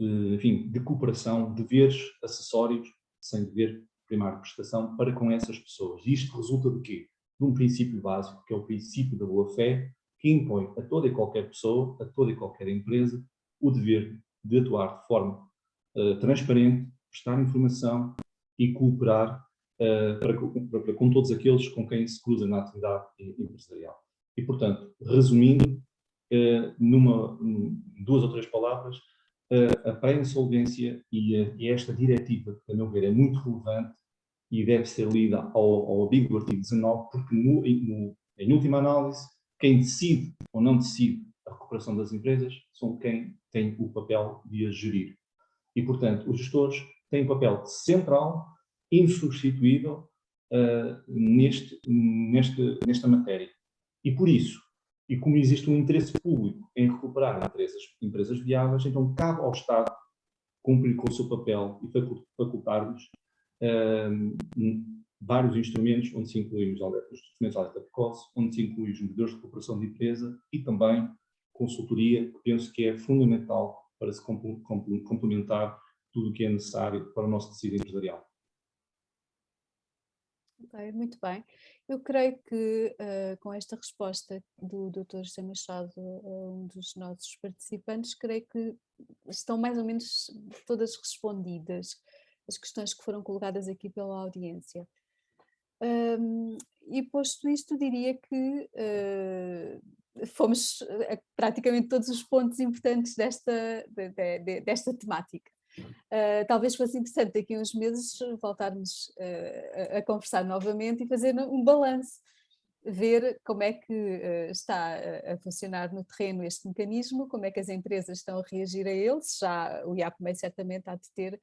enfim, de cooperação, deveres acessórios, sem dever primário de prestação, para com essas pessoas. E isto resulta de quê? De um princípio básico, que é o princípio da boa-fé, que impõe a toda e qualquer pessoa, a toda e qualquer empresa, o dever de atuar de forma transparente, prestar informação e cooperar para com todos aqueles com quem se cruza na atividade empresarial. E, portanto, resumindo, duas ou três palavras, a pré-insolvência e esta diretiva, que, a meu ver, é muito relevante e deve ser lida ao abrigo do artigo 19, porque, em última análise, quem decide ou não decide a recuperação das empresas são quem tem o papel de as gerir. E, portanto, os gestores têm um papel central, insubstituível, nesta matéria. E por isso, e como existe um interesse público em recuperar empresas viáveis, então cabe ao Estado cumprir com o seu papel e facultar-lhes vários instrumentos, onde se incluem os instrumentos de alerta precoce, onde se incluem os medidores de recuperação de empresa e também consultoria, que penso que é fundamental para se complementar tudo o que é necessário para o nosso tecido empresarial. Ok, muito bem. Eu creio que com esta resposta do Dr. José Machado, um dos nossos participantes, creio que estão mais ou menos todas respondidas as questões que foram colocadas aqui pela audiência. E posto isto, diria que fomos a praticamente todos os pontos importantes desta temática. Talvez fosse interessante daqui a uns meses voltarmos a conversar novamente e fazer um balanço, ver como é que está a funcionar no terreno este mecanismo, como é que as empresas estão a reagir a ele, já o IAPMEI certamente há de ter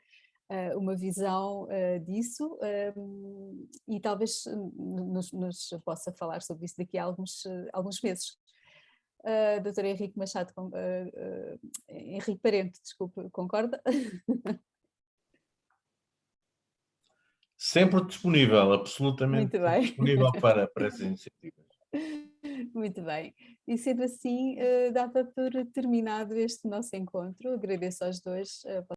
uma visão disso e talvez nos possa falar sobre isso daqui a alguns meses. Dr. Henrique Machado, Henrique Parente, desculpe, concorda? Sempre disponível, absolutamente Muito bem. disponível para essas iniciativas. Muito bem. E sendo assim, dava por terminado este nosso encontro. Agradeço aos dois